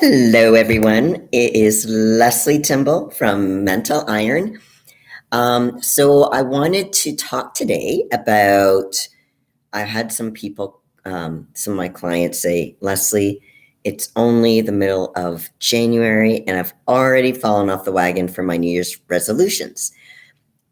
Hello, everyone. It is Lesley Timbol from Mental Iron. So I wanted to talk today about, I had some people, some of my clients say, Lesley, it's only the middle of January and I've already fallen off the wagon for my New Year's resolutions.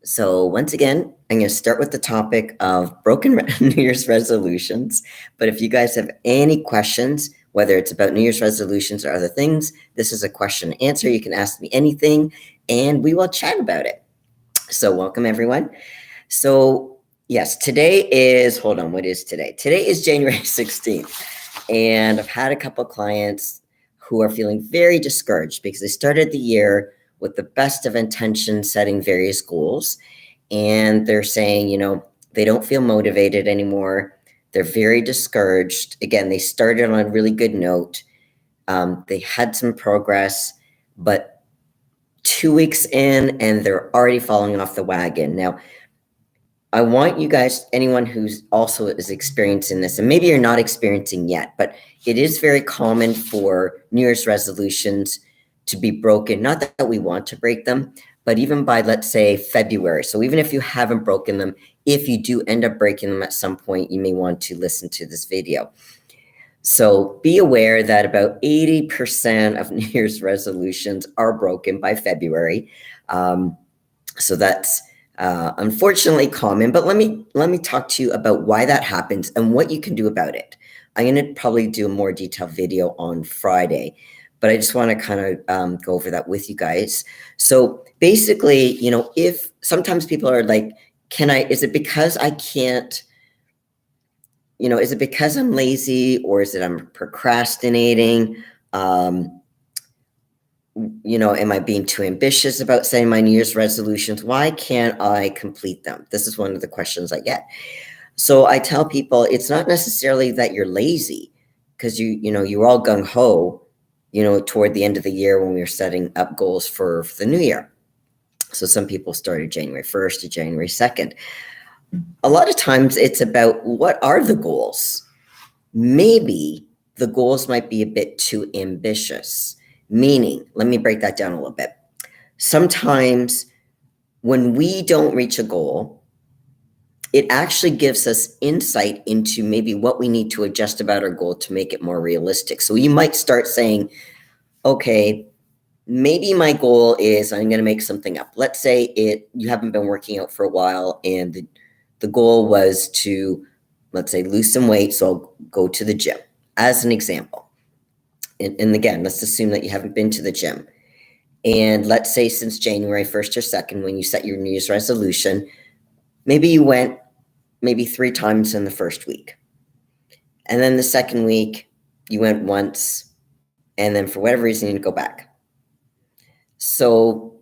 So once again, I'm going to start with the topic of broken New Year's resolutions. But if you guys have any questions, whether it's about New Year's resolutions or other things, this is a question and answer. You can ask me anything and we will chat about it. So welcome everyone. So yes, today is, hold on, what is today? Today is January 16th. And I've had a couple clients who are feeling very discouraged because they started the year with the best of intentions, setting various goals. And they're saying, they don't feel motivated anymore. They're very discouraged. Again, they started on a really good note. They had some progress, but 2 weeks in and they're already falling off the wagon. Now, I want you guys, anyone who's also is experiencing this, and maybe you're not experiencing yet, but it is very common for New Year's resolutions to be broken. Not that we want to break them, but even by, let's say, February. So even if you haven't broken them, if you do end up breaking them at some point, you may want to listen to this video. So be aware that about 80% of New Year's resolutions are broken by February. So that's unfortunately common, but let me talk to you about why that happens and what you can do about it. I'm going to probably do a more detailed video on Friday, but I just want to kind of go over that with you guys. So basically, if sometimes people are like, is it because I can't, is it because I'm lazy or is it I'm procrastinating? Am I being too ambitious about setting my New Year's resolutions? Why can't I complete them? This is one of the questions I get. So I tell people it's not necessarily that you're lazy because you're all gung-ho, toward the end of the year when we were setting up goals for the new year. So some people started January 1st to January 2nd. A lot of times it's about what are the goals? Maybe the goals might be a bit too ambitious. Meaning, let me break that down a little bit. Sometimes when we don't reach a goal, it actually gives us insight into maybe what we need to adjust about our goal to make it more realistic. So you might start saying, okay, maybe my goal is I'm going to make something up. Let's say you haven't been working out for a while and the goal was to, let's say, lose some weight. So I'll go to the gym as an example. And again, let's assume that you haven't been to the gym. And let's say since January 1st or 2nd, when you set your New Year's resolution, maybe you went 3 times in the first week. And then the second week, you went once. And then for whatever reason, you go back. So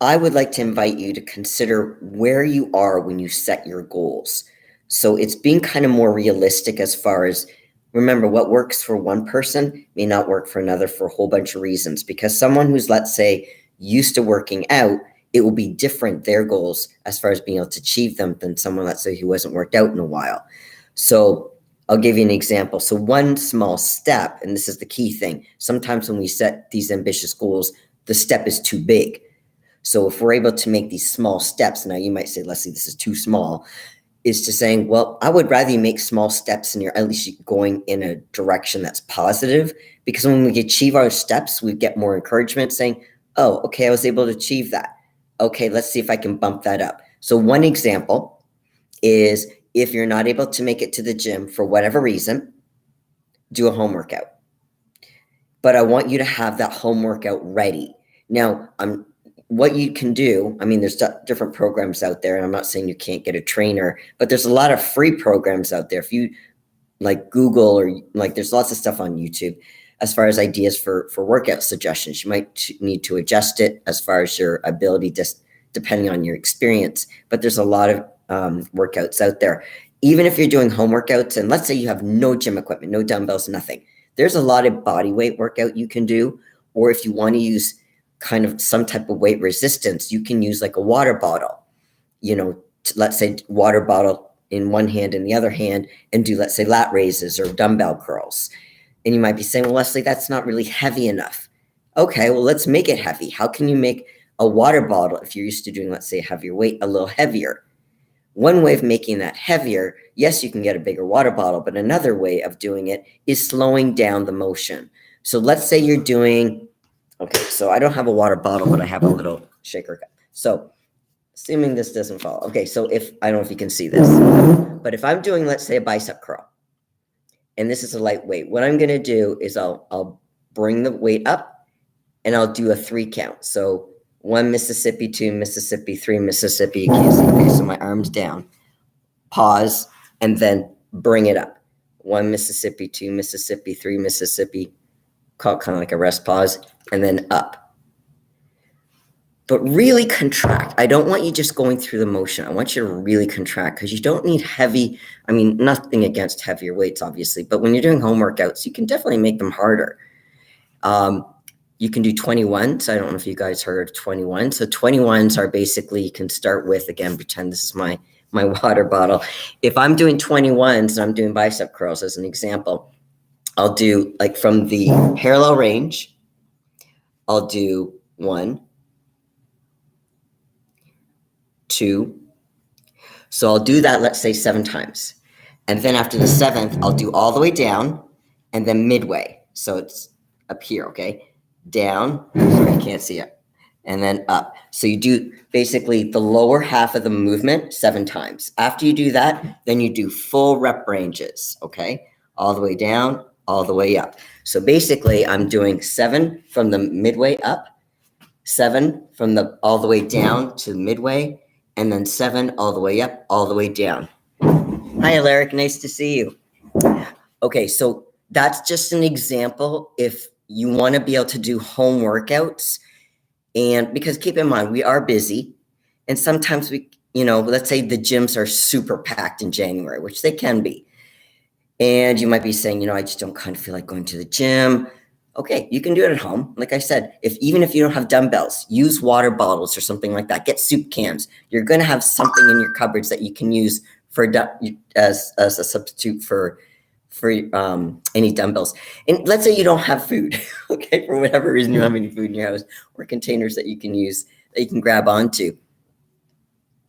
I would like to invite you to consider where you are when you set your goals. So it's being kind of more realistic as far as, remember, what works for one person may not work for another for a whole bunch of reasons. Because someone who's, let's say, used to working out, it will be different, their goals, as far as being able to achieve them than someone, let's say, who hasn't worked out in a while. So I'll give you an example. So one small step, and this is the key thing, sometimes when we set these ambitious goals, the step is too big. So if we're able to make these small steps, now you might say, Lesley, this is too small, is to saying, well, I would rather you make small steps and you're at least going in a direction that's positive, because when we achieve our steps, we get more encouragement saying, oh, okay, I was able to achieve that. Okay, let's see if I can bump that up. So one example is if you're not able to make it to the gym for whatever reason, do a home workout. But I want you to have that home workout ready. Now, what you can do, there's different programs out there, and I'm not saying you can't get a trainer, but there's a lot of free programs out there. If you like Google or there's lots of stuff on YouTube as far as ideas for workout suggestions. You might need to adjust it as far as your ability, just depending on your experience. But there's a lot of workouts out there. Even if you're doing home workouts, and let's say you have no gym equipment, no dumbbells, nothing, there's a lot of body weight workout you can do. Or if you want to use kind of some type of weight resistance, you can use like a water bottle, let's say water bottle in one hand and the other hand, and do, let's say, lat raises or dumbbell curls. And you might be saying, well, Lesley, that's not really heavy enough. Okay, well, let's make it heavy. How can you make a water bottle, if you're used to doing, let's say, a heavier weight, a little heavier? One way of making that heavier, yes, you can get a bigger water bottle, but another way of doing it is slowing down the motion. So let's say you're doing, okay, so I don't have a water bottle, but I have a little shaker cup. So assuming this doesn't fall. Okay, so if, I don't know if you can see this, but if I'm doing, let's say, a bicep curl, and this is a lightweight, what I'm gonna do is I'll bring the weight up and I'll do a 3 count. So 1 Mississippi, 2 Mississippi, 3 Mississippi. You can't see. Okay, so my arm's down. Pause, and then bring it up. 1 Mississippi, 2 Mississippi, 3 Mississippi. Call it kind of like a rest pause, and then up. But really contract. I don't want you just going through the motion. I want you to really contract, because you don't need heavy. I mean, nothing against heavier weights, obviously, but when you're doing home workouts, you can definitely make them harder. You can do 21s. I don't know if you guys heard 21. So 21s are basically, you can start with, again, pretend this is my water bottle. If I'm doing 21s and I'm doing bicep curls as an example, I'll do, like, from the parallel range, I'll do 1, 2. So I'll do that, let's say, 7 times. And then after the 7th, I'll do all the way down and then midway. So it's up here, okay? Down, sorry, I can't see it, and then up. So you do basically the lower half of the movement 7 times. After you do that, then you do full rep ranges, okay? All the way down, all the way up. So basically, I'm doing 7 from the midway up, 7 from the all the way down to midway, and then 7 all the way up, all the way down. Hi, Alaric, nice to see you. Okay, so that's just an example if you want to be able to do home workouts. And because keep in mind, we are busy, and sometimes we, let's say the gyms are super packed in January, which they can be. And you might be saying, I just don't kind of feel like going to the gym. Okay, you can do it at home. Like I said, even if you don't have dumbbells, use water bottles or something like that. Get soup cans. You're going to have something in your cupboards that you can use for as a substitute for any dumbbells. And let's say you don't have food, okay, for whatever reason you don't have any food in your house, or containers that you can use, that you can grab onto.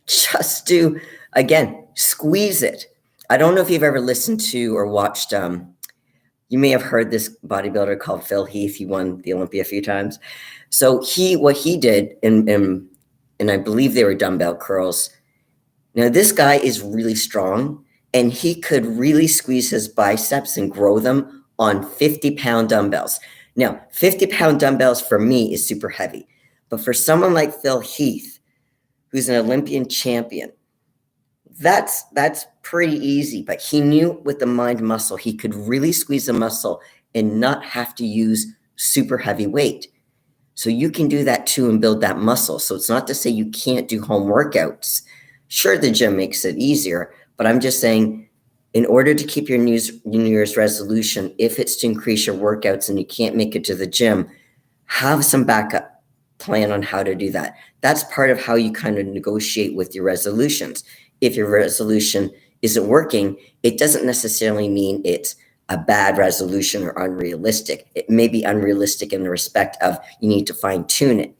Just do, again, squeeze it. I don't know if you've ever listened to or watched, you may have heard this bodybuilder called Phil Heath. He won the Olympia a few times. So what he did, and I believe they were dumbbell curls. Now this guy is really strong, and he could really squeeze his biceps and grow them on 50-pound dumbbells. Now, 50-pound dumbbells for me is super heavy. But for someone like Phil Heath, who's an Olympian champion, that's pretty easy. But he knew with the mind muscle, he could really squeeze the muscle and not have to use super heavy weight. So you can do that too and build that muscle. So it's not to say you can't do home workouts. Sure, the gym makes it easier, but I'm just saying, in order to keep your New Year's resolution, if it's to increase your workouts and you can't make it to the gym, have some backup plan on how to do that. That's part of how you kind of negotiate with your resolutions. If your resolution isn't working, it doesn't necessarily mean it's a bad resolution or unrealistic. It may be unrealistic in the respect of you need to fine tune it.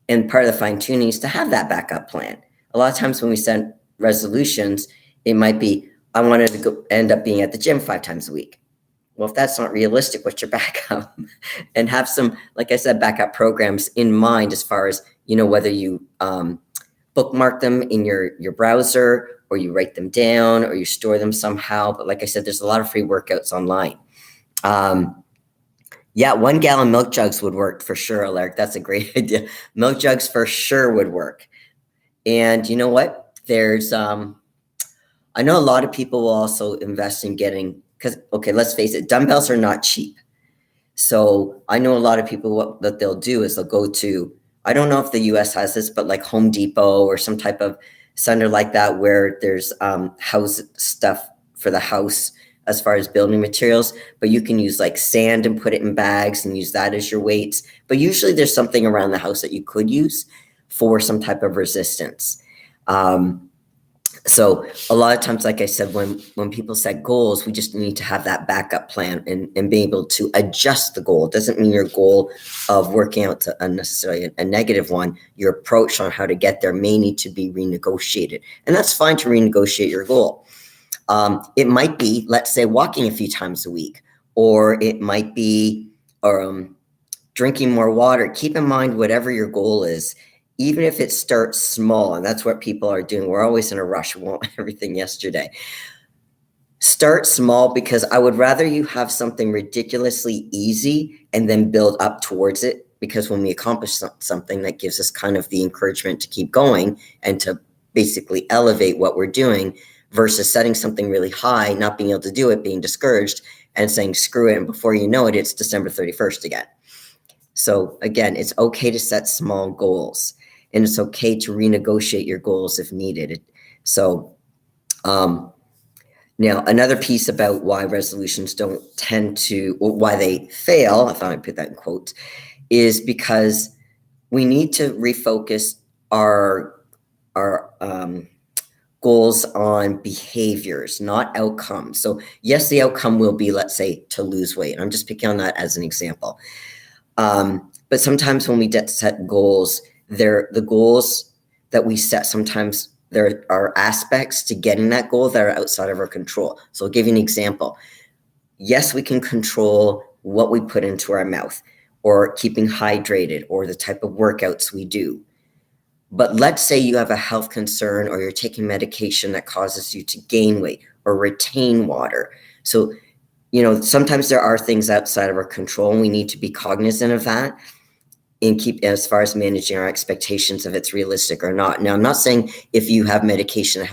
And part of the fine tuning is to have that backup plan. A lot of times when we set resolutions, it might be, I wanted to end up being at the gym 5 times a week. Well, if that's not realistic, what's your backup? And have some, like I said, backup programs in mind as far as, whether you bookmark them in your browser, or you write them down, or you store them somehow. But like I said, there's a lot of free workouts online. 1 gallon milk jugs would work for sure, Alaric. That's a great idea. Milk jugs for sure would work. And you know what? There's, I know a lot of people will also invest in getting, because, okay, let's face it, dumbbells are not cheap. So I know a lot of people, what they'll do is they'll go to, I don't know if the US has this, but like Home Depot or some type of center like that, where there's house stuff for the house as far as building materials, but you can use like sand and put it in bags and use that as your weights. But usually there's something around the house that you could use for some type of resistance. So a lot of times, like I said, when people set goals, we just need to have that backup plan and be able to adjust the goal. It doesn't mean your goal of working out to necessarily a negative one. Your approach on how to get there may need to be renegotiated. And that's fine to renegotiate your goal. It might be, let's say, walking a few times a week, or it might be drinking more water. Keep in mind, whatever your goal is, even if it starts small, and that's what people are doing. We're always in a rush. We want everything yesterday. Start small, because I would rather you have something ridiculously easy and then build up towards it, because when we accomplish something, that gives us kind of the encouragement to keep going and to basically elevate what we're doing, versus setting something really high, not being able to do it, being discouraged, and saying, screw it. And before you know it, it's December 31st again. So again, it's okay to set small goals, and it's okay to renegotiate your goals if needed. So now another piece about why resolutions don't tend to, or why they fail, I thought I'd put that in quotes, is because we need to refocus our goals on behaviors, not outcomes. So yes, the outcome will be, let's say, to lose weight. I'm just picking on that as an example. But sometimes when we set goals, the goals that we set, sometimes there are aspects to getting that goal that are outside of our control. So I'll give you an example. Yes, we can control what we put into our mouth, or keeping hydrated, or the type of workouts we do. But let's say you have a health concern, or you're taking medication that causes you to gain weight or retain water. So sometimes there are things outside of our control, and we need to be cognizant of that and keep, as far as managing our expectations, if it's realistic or not. Now, I'm not saying if you have medication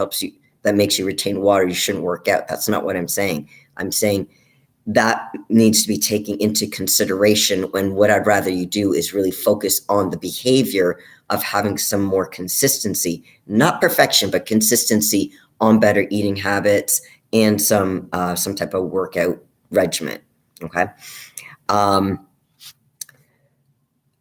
that makes you retain water, you shouldn't work out. That's not what I'm saying. I'm saying that needs to be taken into consideration, when what I'd rather you do is really focus on the behavior of having some more consistency, not perfection, but consistency on better eating habits and some type of workout regimen. Okay.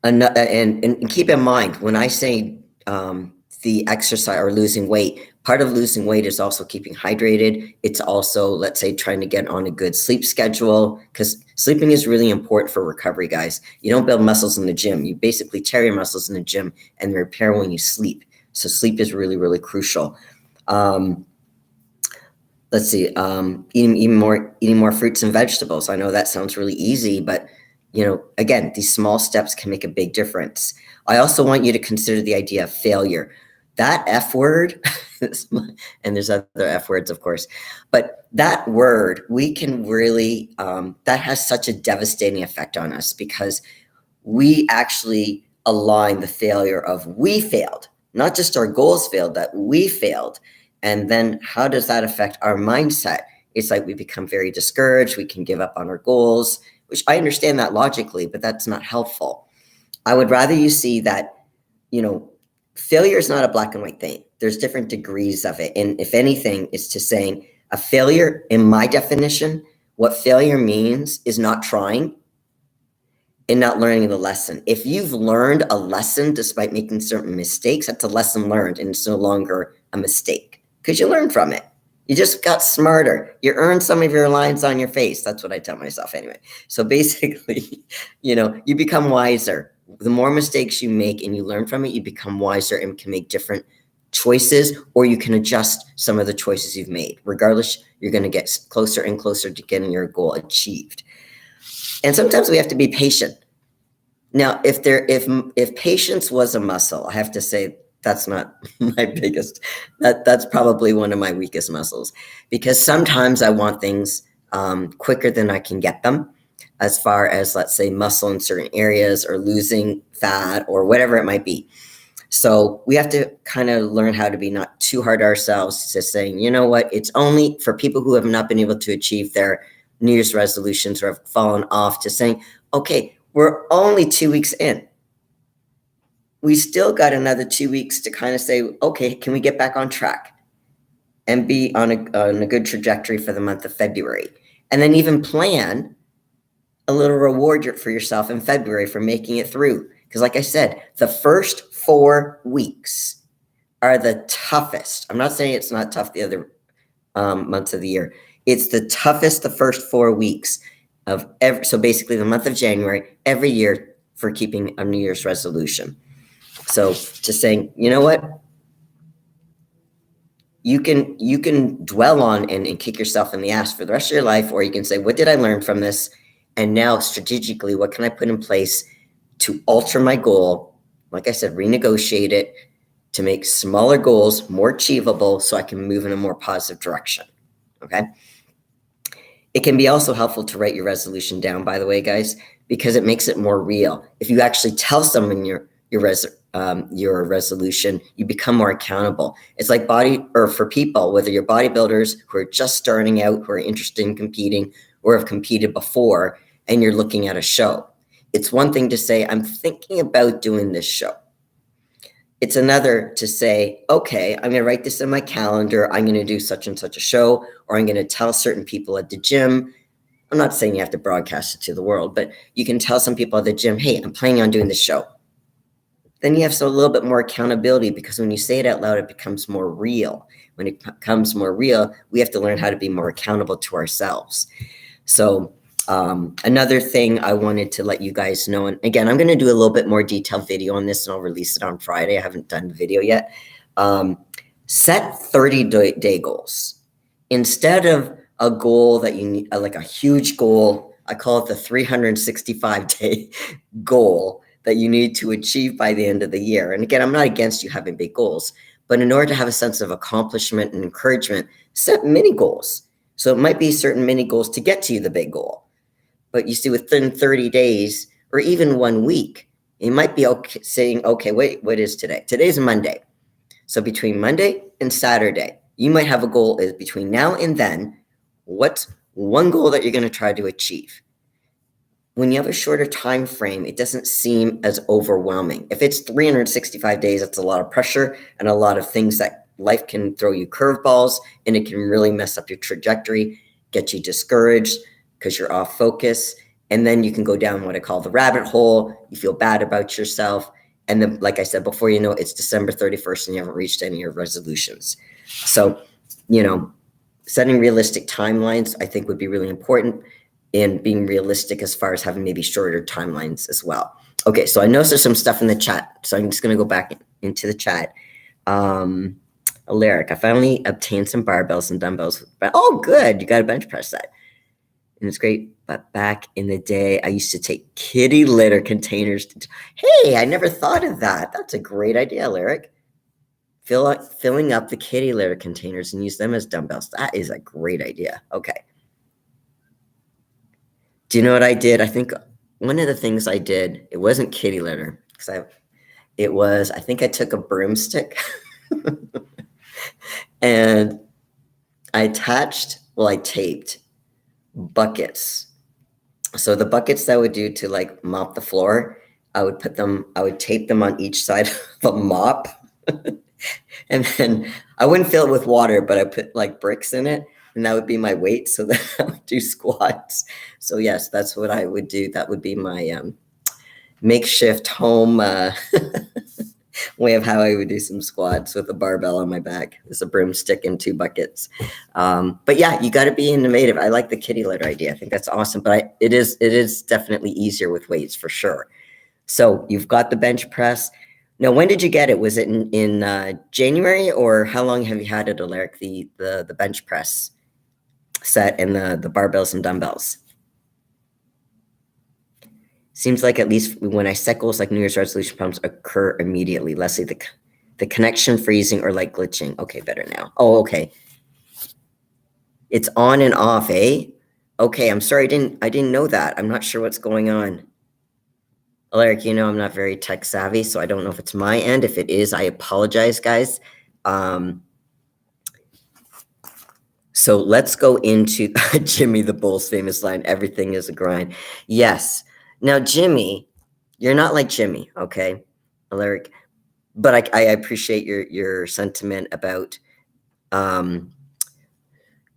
And keep in mind, when I say the exercise or losing weight, part of losing weight is also keeping hydrated. It's also, let's say, trying to get on a good sleep schedule, because sleeping is really important for recovery, guys. You don't build muscles in the gym. You basically tear your muscles in the gym and repair when you sleep. So sleep is really, really crucial. Let's see, eating more fruits and vegetables. I know that sounds really easy, but again, these small steps can make a big difference. I also want you to consider the idea of failure. That F word, and there's other F words, of course, but that word, we can really, that has such a devastating effect on us, because we actually align the failure of we failed, not just our goals failed, that we failed. And then how does that affect our mindset? It's like we become very discouraged. We can give up on our goals, which I understand that logically, but that's not helpful. I would rather you see that, failure is not a black and white thing. There's different degrees of it. And if anything, it's to saying a failure, in my definition, what failure means is not trying and not learning the lesson. If you've learned a lesson despite making certain mistakes, that's a lesson learned, and it's no longer a mistake, because you learned from it. You just got smarter. You earned some of your lines on your face. That's what I tell myself anyway. So basically, you become wiser. The more mistakes you make and you learn from it, you become wiser and can make different choices, or you can adjust some of the choices you've made. Regardless, you're going to get closer and closer to getting your goal achieved. And sometimes we have to be patient. Now, if patience was a muscle, I have to say that's not my biggest. That's probably one of my weakest muscles, because sometimes I want things quicker than I can get them, as far as, let's say, muscle in certain areas, or losing fat, or whatever it might be. So we have to kind of learn how to be not too hard on ourselves, to saying, you know what, it's only for people who have not been able to achieve their New Year's resolutions or have fallen off, to saying, okay, we're only 2 weeks in. We still got another 2 weeks to kind of say, okay, can we get back on track and be on a good trajectory for the month of February? And then even plan a little reward for yourself in February for making it through. Because like I said, the first 4 weeks are the toughest. I'm not saying it's not tough the other months of the year. It's the toughest the first 4 weeks of every, so basically the month of January every year for keeping a New Year's resolution. So just saying, you know what? You can dwell on and kick yourself in the ass for the rest of your life, or you can say, what did I learn from this? And now strategically, what can I put in place to alter my goal? Like I said, renegotiate it to make smaller goals more achievable so I can move in a more positive direction. Okay. It can be also helpful to write your resolution down, by the way, guys, because it makes it more real. If you actually tell someone your resolution, you become more accountable. It's like for people, whether you're bodybuilders who are just starting out, who are interested in competing or have competed before, and you're looking at a show. It's one thing to say, I'm thinking about doing this show. It's another to say, okay, I'm going to write this in my calendar. I'm going to do such and such a show, or I'm going to tell certain people at the gym. I'm not saying you have to broadcast it to the world, but you can tell some people at the gym, hey, I'm planning on doing this show. Then you have a little bit more accountability, because when you say it out loud, it becomes more real. When it becomes more real, we have to learn how to be more accountable to ourselves. So another thing I wanted to let you guys know, and again, I'm going to do a little bit more detailed video on this, and I'll release it on Friday. I haven't done the video yet. Set 30-day goals. Instead of a goal that you need, like a huge goal, I call it the 365-day goal that you need to achieve by the end of the year. And again, I'm not against you having big goals, but in order to have a sense of accomplishment and encouragement, set mini goals. So it might be certain mini goals to get to the big goal. But you see, within 30 days or even 1 week, you might be saying, okay, wait, what is today? Today's Monday. So between Monday and Saturday, you might have a goal is between now and then, what's one goal that you're going to try to achieve? When you have a shorter time frame, it doesn't seem as overwhelming. If it's 365 days, that's a lot of pressure and a lot of things that life can throw you curveballs, and it can really mess up your trajectory, get you discouraged because you're off focus. And then you can go down what I call the rabbit hole. You feel bad about yourself. And then, like I said, before you know, it's December 31st and you haven't reached any of your resolutions. So, setting realistic timelines, I think, would be really important, and being realistic as far as having maybe shorter timelines as well. Okay, so I noticed there's some stuff in the chat. So I'm just going to go back into the chat. Alaric, I finally obtained some barbells and dumbbells. Oh, good. You got a bench press set. And it's great. But back in the day, I used to take kitty litter containers. Hey, I never thought of that. That's a great idea, Alaric. Filling up the kitty litter containers and use them as dumbbells. That is a great idea. Okay. Do you know what I did? I think one of the things I did, it wasn't kitty litter, because I think I took a broomstick and I taped buckets. So the buckets that I would do to like mop the floor, I would tape them on each side of a mop. And then I wouldn't fill it with water, but I put like bricks in it, and that would be my weight, so that I would do squats. So yes, that's what I would do. That would be my makeshift home way of how I would do some squats with a barbell on my back. There's a broomstick and 2 buckets. But yeah, you got to be innovative. I like the kitty litter idea. I think that's awesome. But it is definitely easier with weights for sure. So you've got the bench press. Now, when did you get it? Was it in January, or how long have you had it, Alaric, the bench press set and the barbells and dumbbells? Seems like at least when I set goals like New Year's resolution problems occur immediately. Lesley, the connection freezing or like glitching. Okay, better now. Oh, okay. It's on and off, eh? Okay, I'm sorry, I didn't know that. I'm not sure what's going on. Alaric, I'm not very tech savvy, so I don't know if it's my end. If it is, I apologize, guys. So let's go into Jimmy the Bull's famous line, everything is a grind. Yes. Now, Jimmy, you're not like Jimmy, okay, Alaric? But I appreciate your sentiment about, when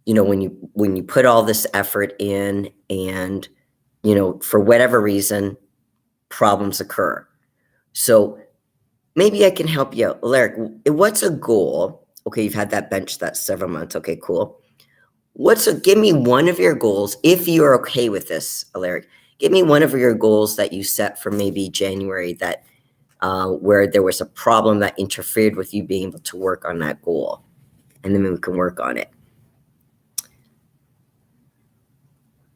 you put all this effort in and, for whatever reason, problems occur. So maybe I can help you out. Larry, what's a goal? Okay, you've had that bench that's several months. Okay, cool. Give me one of your goals, if you're okay with this, Alaric. Give me one of your goals that you set for maybe January that where there was a problem that interfered with you being able to work on that goal, and then we can work on it.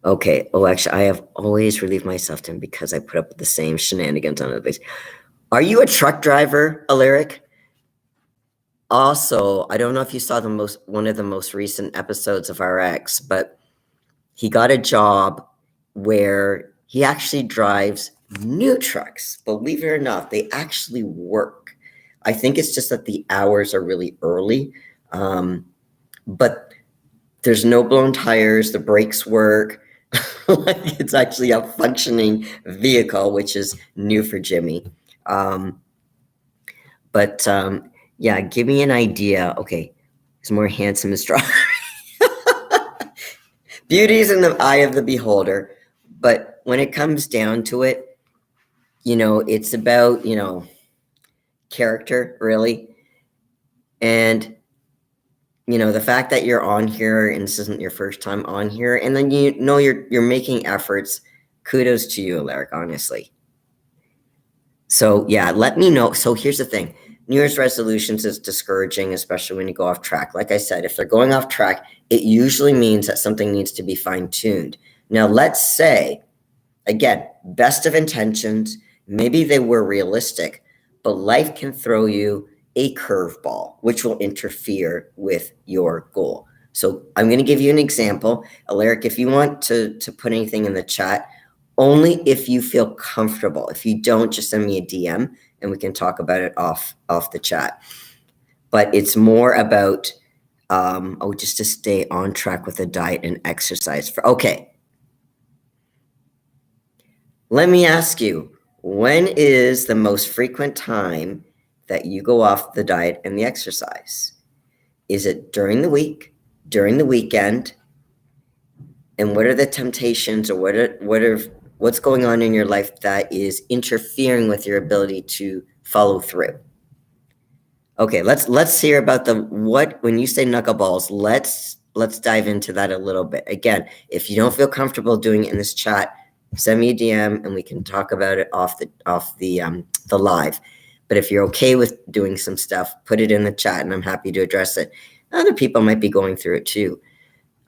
Okay. Oh, actually, I have always relieved myself, Tim, because I put up with the same shenanigans on the base. Are you a truck driver, Alaric? Also, I don't know if you saw one of the most recent episodes of RX, but he got a job where he actually drives new trucks. Believe it or not, they actually work. I think it's just that the hours are really early, but there's no blown tires. The brakes work. Like it's actually a functioning vehicle, which is new for Jimmy. But yeah, give me an idea. Okay, he's more handsome as strawberry. Beauty is in the eye of the beholder. But when it comes down to it, it's about, character, really. And, the fact that you're on here and this isn't your first time on here, and then you're making efforts, kudos to you, Alaric, honestly. So yeah, let me know. So here's the thing. New Year's resolutions is discouraging, especially when you go off track. Like I said, if they're going off track, it usually means that something needs to be fine-tuned. Now, let's say, again, best of intentions, maybe they were realistic, but life can throw you a curveball, which will interfere with your goal. So I'm going to give you an example. Alaric, if you want to put anything in the chat, only if you feel comfortable. If you don't, just send me a DM and we can talk about it off the chat. But it's more about, just to stay on track with the diet and exercise. Okay. Let me ask you, when is the most frequent time that you go off the diet and the exercise? Is it during the week, during the weekend? And what are the temptations, or what's going on in your life that is interfering with your ability to follow through? Okay, let's hear about when you say knuckleballs, let's dive into that a little bit. Again, if you don't feel comfortable doing it in this chat, send me a DM and we can talk about it off the live. But if you're okay with doing some stuff, put it in the chat and I'm happy to address it. Other people might be going through it too.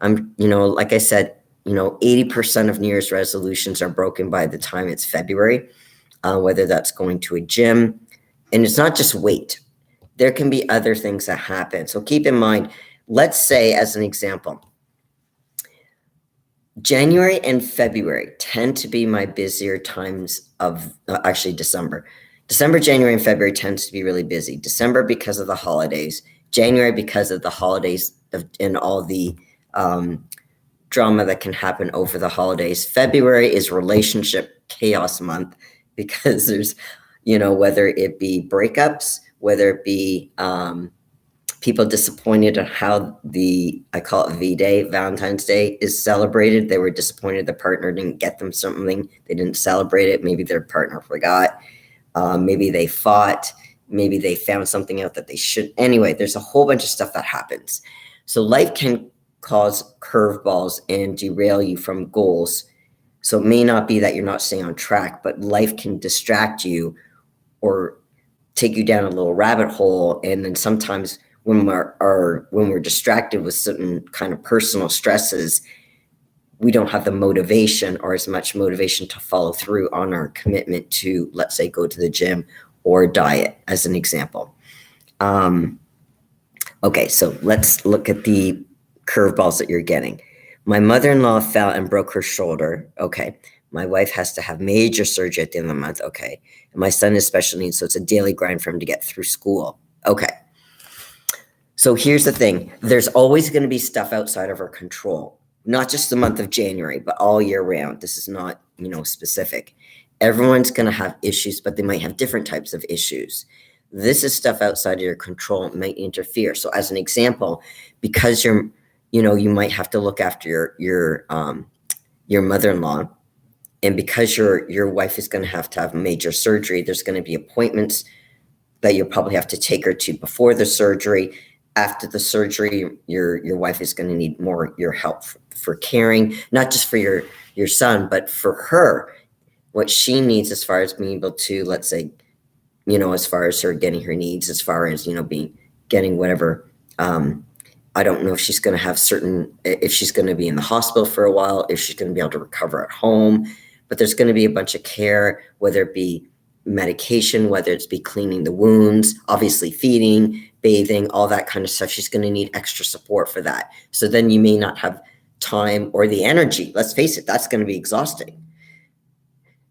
Like I said, 80% of New Year's resolutions are broken by the time it's February, whether that's going to a gym. And it's not just weight. There can be other things that happen. So keep in mind, let's say as an example, January and February tend to be my busier times of actually December. December, January, and February tends to be really busy. December because of the holidays. January because of the holidays and all the drama that can happen over the holidays. February is relationship chaos month because there's, whether it be breakups, whether it be people disappointed at how I call it V-Day, Valentine's Day, is celebrated. They were disappointed the partner didn't get them something. They didn't celebrate it. Maybe their partner forgot. Maybe they fought. Maybe they found something out that they should. Anyway, there's a whole bunch of stuff that happens. So life can cause curveballs and derail you from goals. So it may not be that you're not staying on track, but life can distract you or take you down a little rabbit hole. And then sometimes when we're distracted with certain kind of personal stresses, we don't have the motivation or as much motivation to follow through on our commitment to, let's say, go to the gym or diet, as an example. Okay, so let's look at the curveballs that you're getting. My mother-in-law fell and broke her shoulder. Okay. My wife has to have major surgery at the end of the month. Okay. And my son is special needs, so it's a daily grind for him to get through school. Okay. So here's the thing. There's always going to be stuff outside of our control, not just the month of January, but all year round. This is not, specific. Everyone's going to have issues, but they might have different types of issues. This is stuff outside of your control. It might interfere. So as an example, because you might have to look after your mother-in-law, and because your wife is going to have major surgery, there's going to be appointments that you'll probably have to take her to before the surgery. After the surgery, your wife is going to need more your help for caring, not just for your son, but for her, what she needs as far as being able to, let's say, as far as her getting her needs, as far as, getting whatever. I don't know if she's going to have if she's going to be in the hospital for a while, if she's going to be able to recover at home, but there's going to be a bunch of care, whether it be medication, whether it's be cleaning the wounds, obviously feeding, bathing, all that kind of stuff. She's going to need extra support for that. So then you may not have time or the energy. Let's face it, that's going to be exhausting.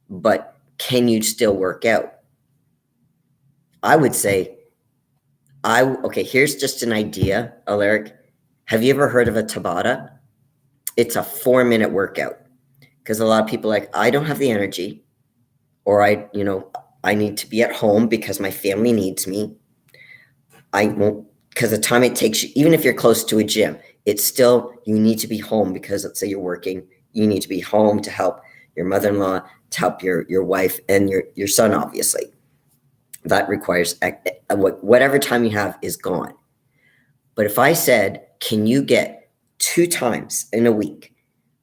But can you still work out? I would say, here's just an idea, Alaric. Have you ever heard of a Tabata? It's a 4-minute workout. Because a lot of people are like, I don't have the energy, or I need to be at home because my family needs me. I won't, because the time it takes you, even if you're close to a gym, it's still, you need to be home because let's say you're working, you need to be home to help your mother-in-law, to help your wife and your son, obviously. That requires, whatever time you have is gone. But if I said, can you get 2 times in a week,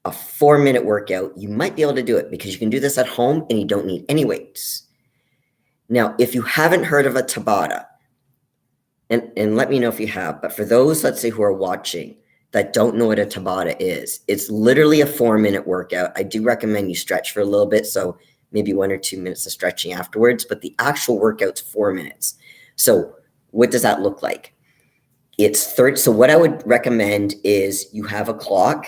a 4-minute workout, you might be able to do it because you can do this at home and you don't need any weights. Now, if you haven't heard of a Tabata, and let me know if you have, but for those, let's say, who are watching that don't know what a Tabata is, it's literally a 4-minute workout. I do recommend you stretch for a little bit, so maybe 1 or 2 minutes of stretching afterwards, but the actual workout's 4 minutes. So what does that look like? It's 30. So what I would recommend is you have a clock,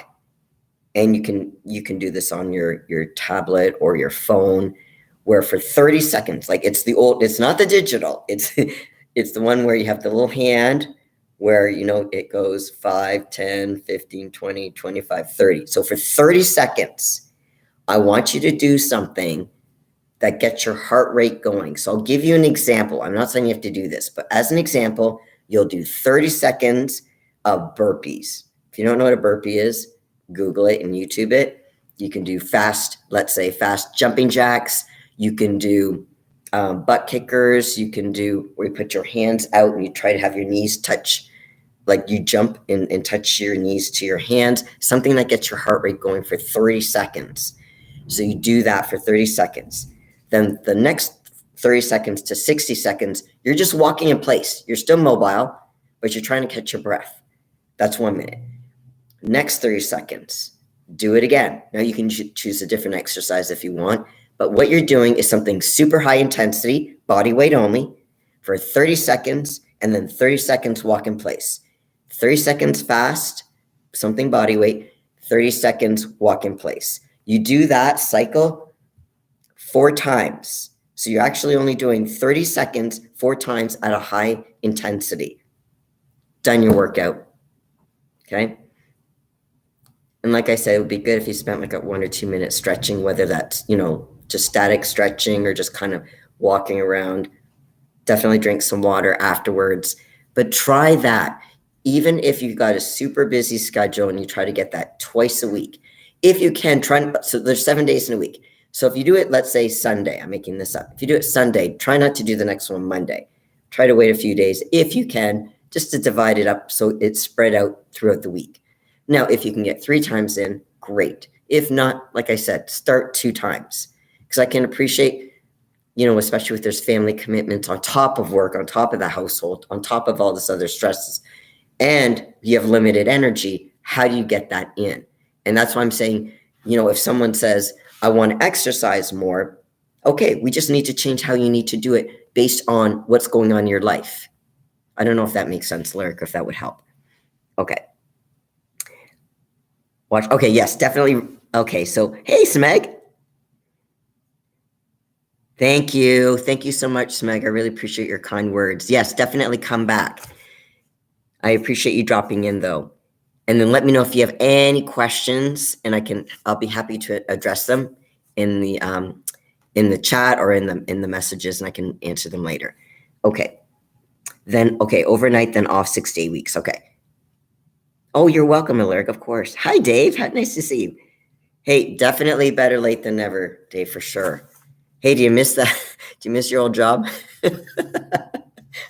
and you can do this on your tablet or your phone, where for 30 seconds, like it's not the digital, it's the one where you have the little hand where, it goes 5, 10, 15, 20, 25, 30. So for 30 seconds, I want you to do something that gets your heart rate going. So I'll give you an example. I'm not saying you have to do this, but as an example, you'll do 30 seconds of burpees. If you don't know what a burpee is, Google it and YouTube it. You can do fast jumping jacks. You can do butt kickers. You can do where you put your hands out and you try to have your knees touch, like you jump and touch your knees to your hands, something that gets your heart rate going for 30 seconds. So you do that for 30 seconds. Then the next 30 seconds to 60 seconds, you're just walking in place. You're still mobile, but you're trying to catch your breath. That's 1 minute. Next 30 seconds, do it again. Now you can choose a different exercise if you want, but what you're doing is something super high intensity, body weight only, for 30 seconds, and then 30 seconds walk in place. 30 seconds fast, something body weight, 30 seconds walk in place. You do that cycle 4 times. So you're actually only doing 30 seconds 4 times at a high intensity. Done your workout. Okay? And like I said, it would be good if you spent like a 1 or 2 minutes stretching, whether that's, just static stretching or just kind of walking around. Definitely drink some water afterwards. But try that. Even if you've got a super busy schedule and you try to get that twice a week. If you can, so there's 7 days in a week. So if you do it, let's say Sunday, I'm making this up. If you do it Sunday, try not to do the next one Monday. Try to wait a few days if you can, just to divide it up so it's spread out throughout the week. Now, if you can get 3 times in, great. If not, like I said, start 2 times. Because I can appreciate, especially if there's family commitments on top of work, on top of the household, on top of all this other stresses, and you have limited energy, how do you get that in? And that's why I'm saying, if someone says, I want to exercise more, okay, we just need to change how you need to do it based on what's going on in your life. I don't know if that makes sense, Lyric, if that would help. Okay. Watch. Okay, yes, definitely. Okay, so, hey, Smeg. Thank you. Thank you so much, Smeg. I really appreciate your kind words. Yes, definitely come back. I appreciate you dropping in, though. And then let me know if you have any questions, and I'll be happy to address them in the chat or in the messages, and I can answer them later. Okay. Then, overnight, then off 6 to 8 weeks. Okay. Oh, you're welcome, Alaric, of course. Hi, Dave. Nice to see you. Hey, definitely better late than never, Dave, for sure. Hey, do you miss that? Do you miss your old job?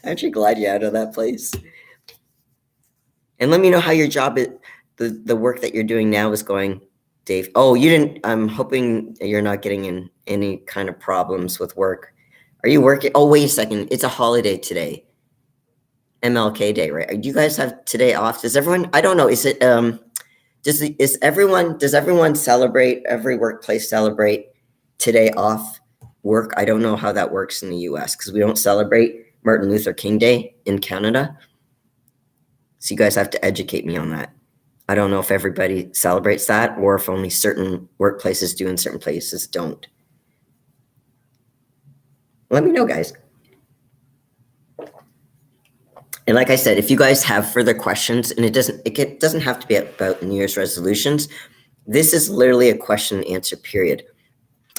Aren't you glad you're out of that place? And let me know how your job, the work that you're doing now is going, Dave. Oh, you didn't. I'm hoping you're not getting in any kind of problems with work. Are you working? Oh, wait a second. It's a holiday today. MLK Day, right? Do you guys have today off? Does everyone? I don't know. Is it? Does everyone celebrate? Every workplace celebrate today off work? I don't know how that works in the U.S. because we don't celebrate Martin Luther King Day in Canada. So you guys have to educate me on that. I don't know if everybody celebrates that or if only certain workplaces do and certain places don't. Let me know, guys. And like I said, if you guys have further questions, and it doesn't have to be about New Year's resolutions. This is literally a question and answer period.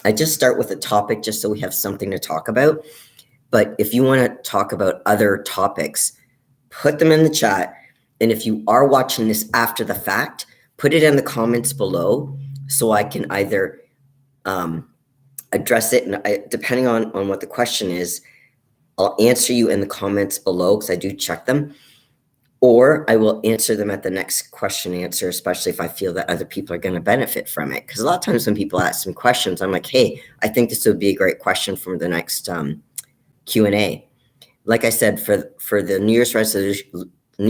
I just start with a topic just so we have something to talk about. But if you want to talk about other topics, put them in the chat. And if you are watching this after the fact, put it in the comments below so I can either address it, and depending on what the question is, I'll answer you in the comments below because I do check them, or I will answer them at the next question and answer, especially if I feel that other people are going to benefit from it. Because a lot of times when people ask me questions, I'm like, hey, I think this would be a great question for the next Q&A. Like I said, for the New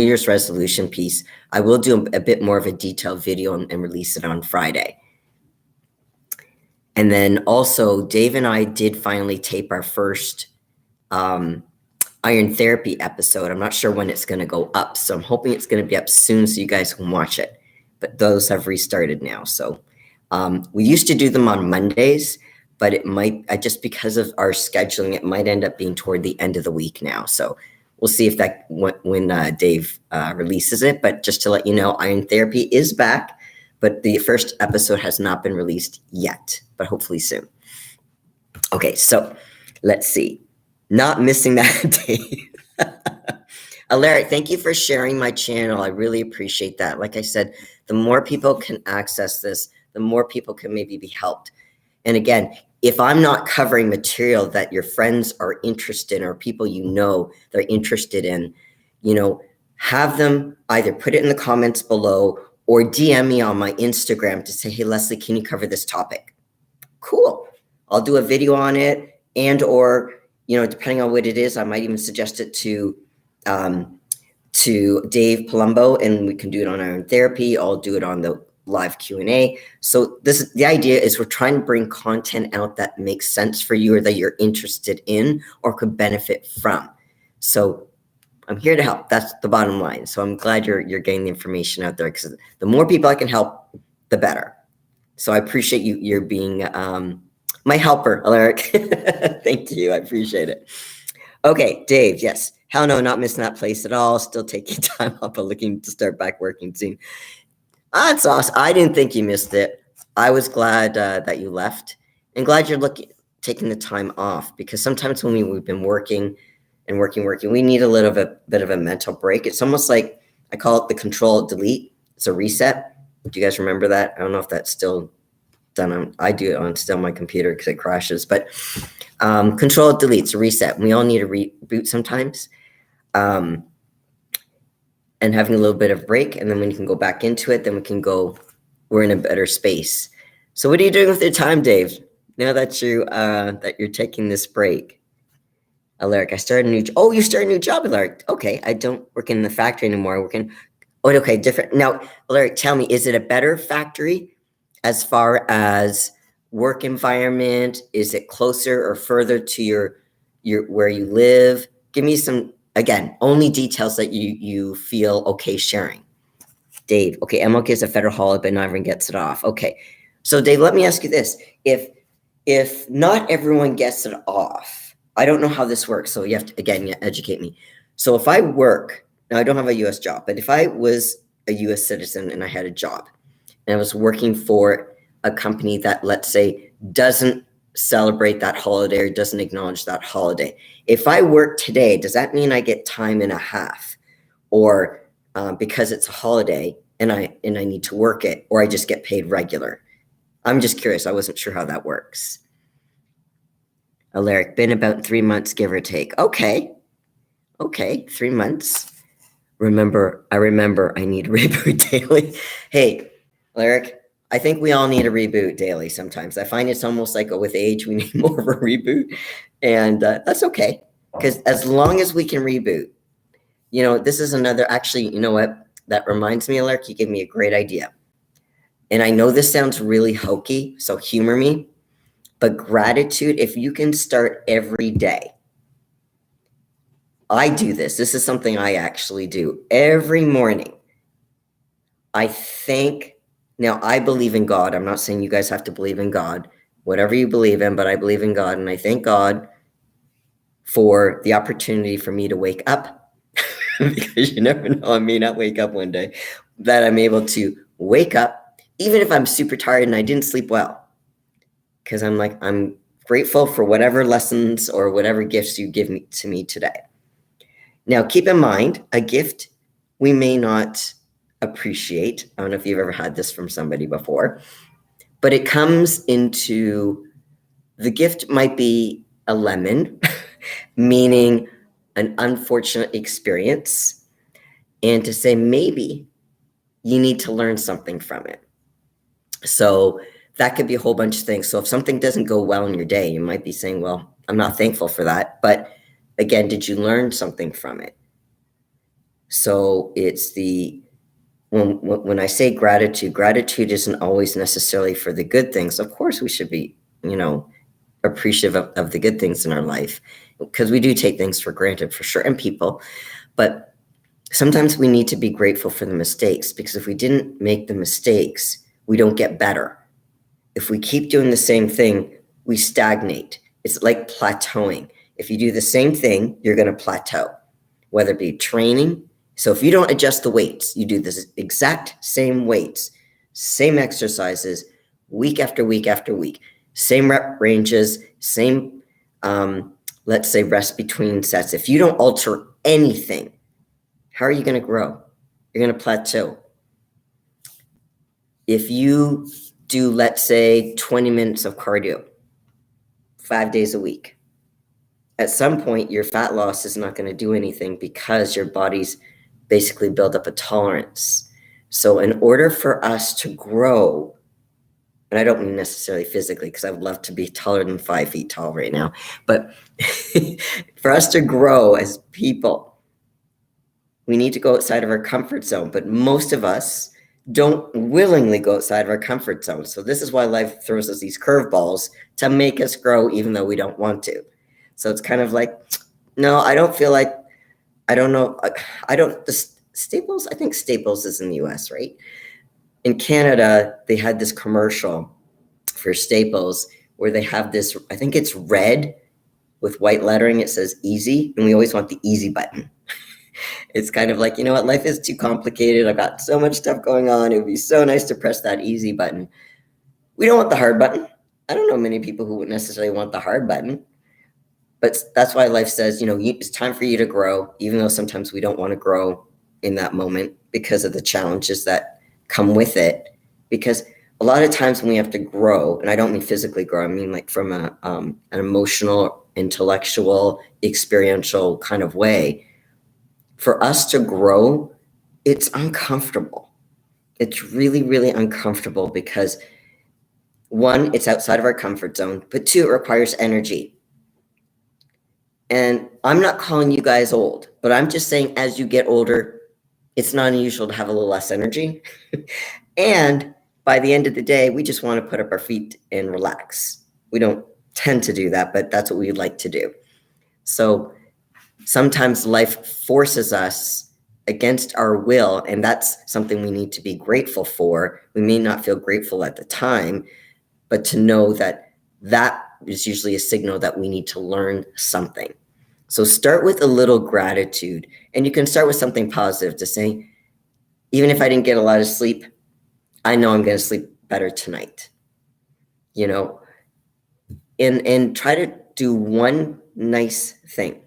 Year's resolution piece, I will do a bit more of a detailed video and release it on Friday. And then also, Dave and I did finally tape our first iron therapy episode. I'm not sure when it's going to go up, so I'm hoping it's going to be up soon so you guys can watch it. But those have restarted now. So we used to do them on Mondays, but it might, just because of our scheduling, it might end up being toward the end of the week now. So we'll see if that when Dave releases it. But just to let you know, iron therapy is back, but the first episode has not been released yet, but hopefully soon. Okay, so let's see. Not missing that, Dave. Alaric, thank you for sharing my channel. I really appreciate that. Like I said, the more people can access this, the more people can maybe be helped. And again, if I'm not covering material that your friends are interested in or people you know they're interested in, have them either put it in the comments below or DM me on my Instagram to say, hey, Lesley, can you cover this topic? Cool. I'll do a video on it, and or depending on what it is, I might even suggest it to Dave Palumbo, and we can do it on Iron Therapy. I'll do it on the live Q&A. So the idea is we're trying to bring content out that makes sense for you or that you're interested in or could benefit from. So I'm here to help. That's the bottom line. So I'm glad you're getting the information out there, because the more people I can help, the better. So I appreciate you're being my helper, Alaric. Thank you. I appreciate it. Okay, Dave, yes. Hell no, not missing that place at all. Still taking time off, but looking to start back working soon. That's awesome. I didn't think you missed it. I was glad that you left, and glad you're taking the time off, because sometimes when we've been working, we need a little bit of a mental break. It's almost like, I call it the Control-Delete. It's a reset. Do you guys remember that? I don't know if that's still done. I do it on still my computer because it crashes, but Control-Delete, it's a reset. We all need a reboot sometimes. And having a little bit of break, and then when you can go back into it, then we're in a better space. So what are you doing with your time, Dave? Now that you're taking this break? Alaric, I started a new job. Oh, you started a new job, Alaric. Okay, I don't work in the factory anymore. Okay, different. Now, Alaric, tell me, is it a better factory as far as work environment? Is it closer or further to your where you live? Give me some, again, only details that you feel okay sharing. Dave, okay, MLK is a federal holiday, but not everyone gets it off. Okay, so Dave, let me ask you this. If not everyone gets it off, I don't know how this works, so you have to, again, educate me. So if I work, now I don't have a U.S. job, but if I was a U.S. citizen and I had a job, and I was working for a company that, let's say, doesn't celebrate that holiday or doesn't acknowledge that holiday, if I work today, does that mean I get time and a half? Or because it's a holiday and I need to work it, or I just get paid regular? I'm just curious. I wasn't sure how that works. Alaric, been about 3 months, give or take. Okay. Okay, 3 months. I remember I need a reboot daily. Hey, Lyric, I think we all need a reboot daily sometimes. I find it's almost like with age, we need more of a reboot. And that's okay. Because as long as we can reboot, this is another, actually, you know what? That reminds me, Lyric, you gave me a great idea. And I know this sounds really hokey, so humor me. But gratitude, if you can start every day, I do this. This is something I actually do every morning. I think, now I believe in God. I'm not saying you guys have to believe in God, whatever you believe in, but I believe in God. And I thank God for the opportunity for me to wake up because you never know, I may not wake up one day, that I'm able to wake up, even if I'm super tired and I didn't sleep well. Because I'm grateful for whatever lessons or whatever gifts you give to me today. Now, keep in mind, a gift we may not appreciate. I don't know if you've ever had this from somebody before, but it comes into, the gift might be a lemon, meaning an unfortunate experience, and to say maybe you need to learn something from it. So that could be a whole bunch of things. So if something doesn't go well in your day, you might be saying, well, I'm not thankful for that. But again, did you learn something from it? So it's when I say gratitude isn't always necessarily for the good things. Of course, we should be, appreciative of the good things in our life, because we do take things for granted for sure, and people. But sometimes we need to be grateful for the mistakes, because if we didn't make the mistakes, we don't get better. If we keep doing the same thing, we stagnate. It's like plateauing. If you do the same thing, you're going to plateau, whether it be training. So if you don't adjust the weights, you do the exact same weights, same exercises, week after week after week, same rep ranges, same, let's say, rest between sets. If you don't alter anything, how are you going to grow? You're going to plateau. If you do, let's say, 20 minutes of cardio 5 days a week, at some point your fat loss is not going to do anything, because your body's basically built up a tolerance. So in order for us to grow, and I don't mean necessarily physically, because I would love to be taller than 5 feet tall right now, but for us to grow as people, we need to go outside of our comfort zone. But most of us don't willingly go outside of our comfort zone. So this is why life throws us these curveballs to make us grow, even though we don't want to. So it's kind of like, no, I don't feel like, I don't know. Staples, I think Staples is in the US, right? In Canada, they had this commercial for Staples where they have this, I think it's red with white lettering. It says easy, and we always want the easy button. It's kind of like, you know what, life is too complicated. I've got so much stuff going on. It would be so nice to press that easy button. We don't want the hard button. I don't know many people who would necessarily want the hard button. But that's why life says, it's time for you to grow, even though sometimes we don't want to grow in that moment because of the challenges that come with it. Because a lot of times when we have to grow, and I don't mean physically grow, I mean like from an emotional, intellectual, experiential kind of way, for us to grow, it's uncomfortable. It's really, really uncomfortable because, one, it's outside of our comfort zone, but two, it requires energy. And I'm not calling you guys old, but I'm just saying as you get older, it's not unusual to have a little less energy. And by the end of the day, we just want to put up our feet and relax. We don't tend to do that, but that's what we like to do. So sometimes life forces us against our will, and that's something we need to be grateful for. We may not feel grateful at the time, but to know that that is usually a signal that we need to learn something. So start with a little gratitude, and you can start with something positive to say, even if I didn't get a lot of sleep, I know I'm going to sleep better tonight. And try to do one nice thing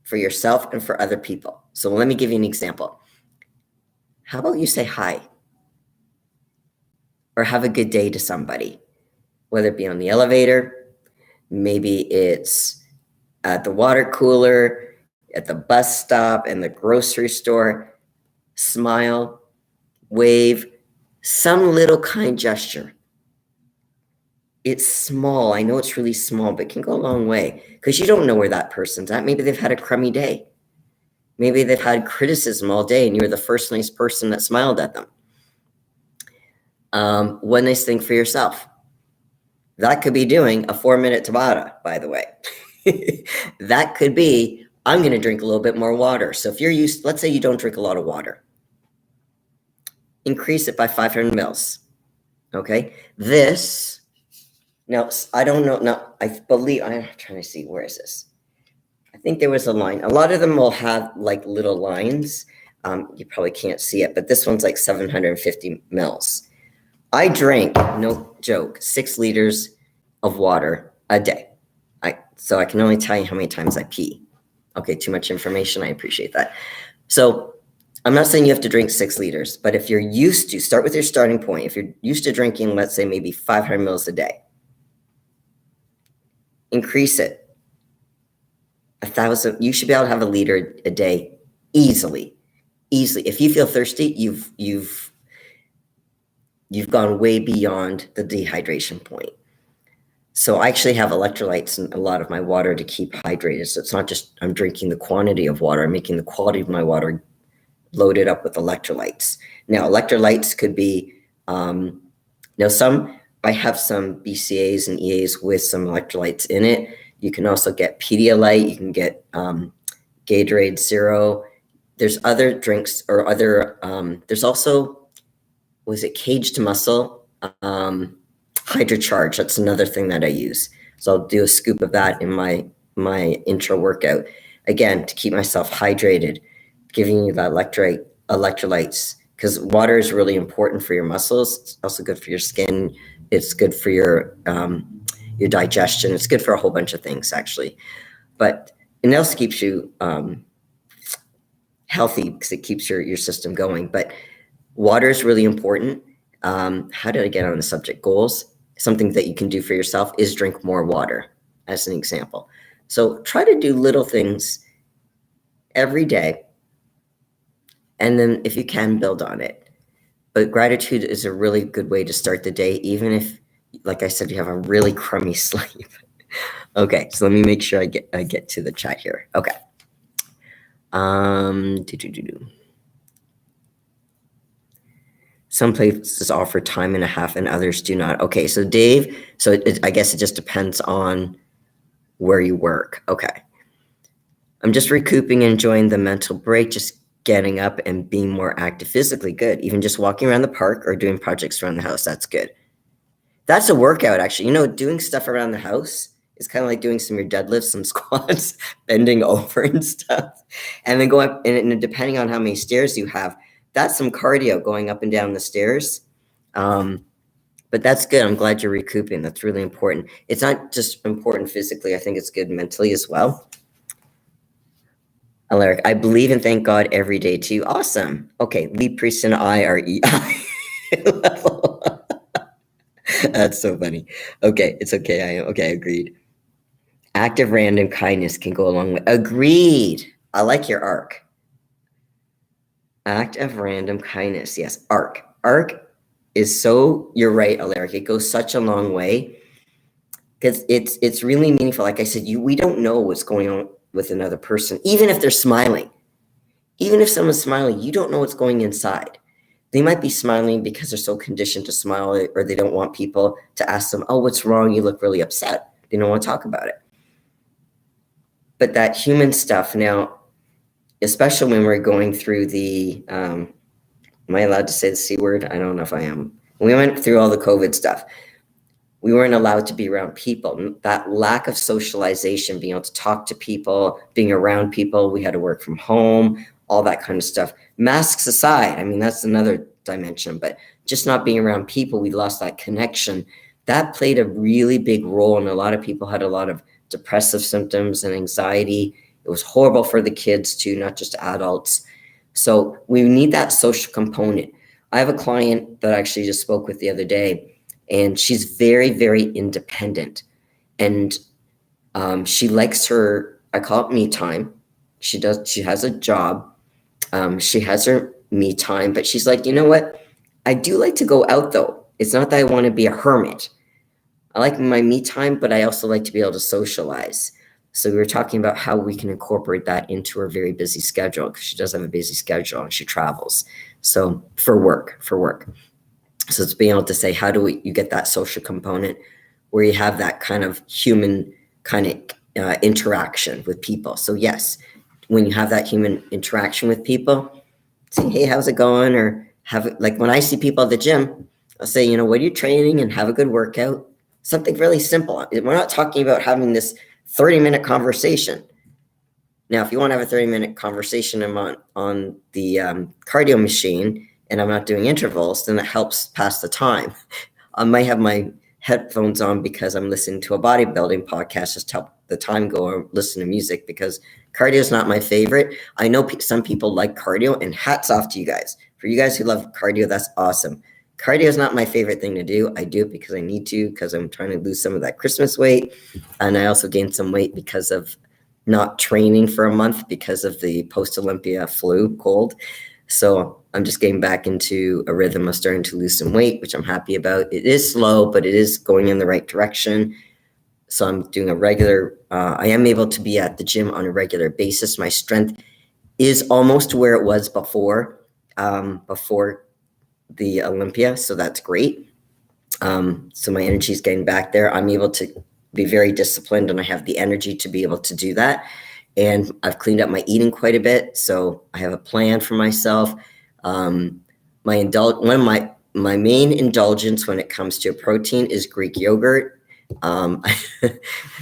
for yourself and for other people. So let me give you an example. How about you say hi or have a good day to somebody, whether it be on the elevator, maybe it's at the water cooler, at the bus stop, and the grocery store. Smile, wave, some little kind gesture. It's small. I know it's really small, but it can go a long way because you don't know where that person's at. Maybe they've had a crummy day. Maybe they've had criticism all day and you're the first nice person that smiled at them. One nice thing for yourself. That could be doing a 4-minute Tabata, by the way. That could be, I'm going to drink a little bit more water. So if you're used, let's say you don't drink a lot of water, increase it by 500 mils. Okay. This, now, I don't know. Now, I believe, I'm trying to see, where is this? I think there was a line. A lot of them will have like little lines. You probably can't see it, but this one's like 750 mils. I drink, no joke, 6 liters of water a day. So I can only tell you how many times I pee. Okay, too much information. I appreciate that. So I'm not saying you have to drink 6 liters, but if you're used to, start with your starting point. If you're used to drinking, let's say maybe 500 mils a day, increase it. 1,000. You should be able to have a liter a day easily. If you feel thirsty, you've gone way beyond the dehydration point. So I actually have electrolytes in a lot of my water to keep hydrated. So it's not just I'm drinking the quantity of water, I'm making the quality of my water loaded up with electrolytes. Now, electrolytes could be, I have some BCAAs and EAs with some electrolytes in it. You can also get Pedialyte, you can get Gatorade Zero. There's other drinks or there's also, was it Cage to Muscle? HydroCharge, that's another thing that I use. So I'll do a scoop of that in my intro workout. Again, to keep myself hydrated, giving you that electrolytes, because water is really important for your muscles. It's also good for your skin. It's good for your digestion. It's good for a whole bunch of things, actually. But it also keeps you healthy because it keeps your system going. But water is really important. How did I get on the subject? Goals. Something that you can do for yourself is drink more water, as an example. So try to do little things every day. And then if you can, build on it. But gratitude is a really good way to start the day, even if, like I said, you have a really crummy sleep. Okay, so let me make sure I get to the chat here. Okay. Some places offer time and a half and others do not. Okay, so Dave, I guess it just depends on where you work. Okay. I'm just recouping and enjoying the mental break, just getting up and being more active physically. Good. Even just walking around the park or doing projects around the house, that's good. That's a workout, actually. Doing stuff around the house is kind of like doing some of your deadlifts, some squats, bending over and stuff. And then going up, and depending on how many stairs you have, that's some cardio going up and down the stairs. But that's good. I'm glad you're recouping. That's really important. It's not just important physically. I think it's good mentally as well. Alaric, I believe and thank God every day too. Awesome. Okay, Lee Priest and I are EI level. That's so funny. Okay, it's okay. I am. Okay, agreed. Act of random kindness can go a long way. Agreed. I like your arc. Act of random kindness. Yes, arc. Arc is so, you're right, Alaric. It goes such a long way because it's really meaningful. Like I said, we don't know what's going on with another person, even if they're smiling. Even if someone's smiling, you don't know what's going inside. They might be smiling because they're so conditioned to smile, or they don't want people to ask them, oh, what's wrong? You look really upset. They don't want to talk about it. But that human stuff now, especially when we're going through the, am I allowed to say the C word? I don't know if I am. When we went through all the COVID stuff, we weren't allowed to be around people. That lack of socialization, being able to talk to people, being around people, we had to work from home, all that kind of stuff. Masks aside, I mean, that's another dimension, but just not being around people, we lost that connection. That played a really big role, and a lot of people had a lot of depressive symptoms and anxiety. It was horrible for the kids too, not just adults. So we need that social component. I have a client that I actually just spoke with the other day, and she's very, very independent. And she likes her I call it me time. She has a job. She has her me time, but she's like, you know what? I do like to go out though. It's not that I want to be a hermit. I like my me time, but I also like to be able to socialize. So we were talking about how we can incorporate that into her very busy schedule, because she does have a busy schedule and she travels. So for work. So it's being able to say, how do you get that social component where you have that kind of human kind of interaction with people. So yes, when you have that human interaction with people, say, hey, how's it going? Or like when I see people at the gym, I'll say, you know, what are you training, and have a good workout. Something really simple. We're not talking about having this 30-minute conversation. Now, if you want to have a 30-minute conversation, I'm on the cardio machine and I'm not doing intervals, then it helps pass the time. I might have my headphones on because I'm listening to a bodybuilding podcast, just to help the time go, or listen to music, because cardio is not my favorite. I know some people like cardio, and hats off to you guys. For you guys who love cardio, that's awesome. Cardio is not my favorite thing to do. I do it because I need to, because I'm trying to lose some of that Christmas weight. And I also gained some weight because of not training for a month because of the post-Olympia flu cold. So I'm just getting back into a rhythm of starting to lose some weight, which I'm happy about. It is slow, but it is going in the right direction. So I'm doing I am able to be at the gym on a regular basis. My strength is almost where it was before the Olympia. So that's great. So my energy is getting back there. I'm able to be very disciplined, and I have the energy to be able to do that. And I've cleaned up my eating quite a bit. So I have a plan for myself. One of my main indulgence when it comes to protein is Greek yogurt.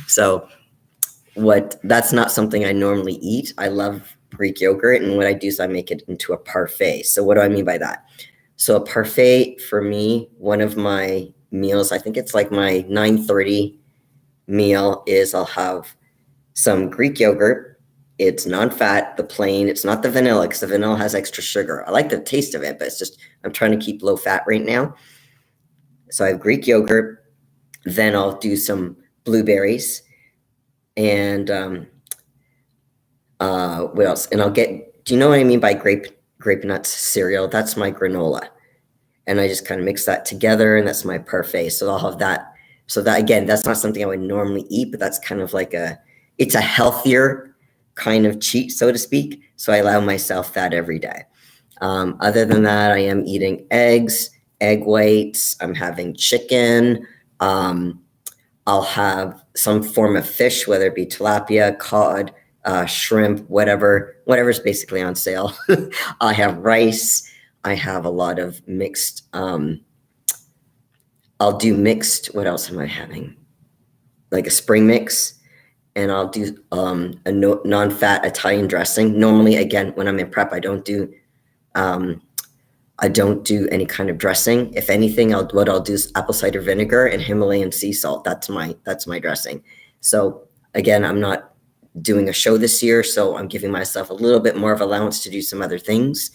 So that's not something I normally eat. I love Greek yogurt, and what I do is I make it into a parfait. So what do I mean by that? So a parfait for me, one of my meals, I think it's like my 9:30 meal, is I'll have some Greek yogurt. It's non-fat, the plain. It's not the vanilla, because the vanilla has extra sugar. I like the taste of it, but it's just, I'm trying to keep low fat right now. So I have Greek yogurt. Then I'll do some blueberries, and what else? And do you know what I mean by grape nuts cereal? That's my granola. And I just kind of mix that together, and that's my parfait. So I'll have that. So that, again, that's not something I would normally eat, but that's kind of like it's a healthier kind of cheat, so to speak. So I allow myself that every day. Other than that, I am eating eggs, egg whites. I'm having chicken. I'll have some form of fish, whether it be tilapia, cod, shrimp, whatever's basically on sale. I have rice. I have a lot of mixed. I'll do mixed. What else am I having? Like a spring mix. And I'll do a non-fat Italian dressing. Normally, again, when I'm in prep, I don't do any kind of dressing. If anything, what I'll do is apple cider vinegar and Himalayan sea salt. That's my dressing. So again, I'm not doing a show this year, so I'm giving myself a little bit more of allowance to do some other things.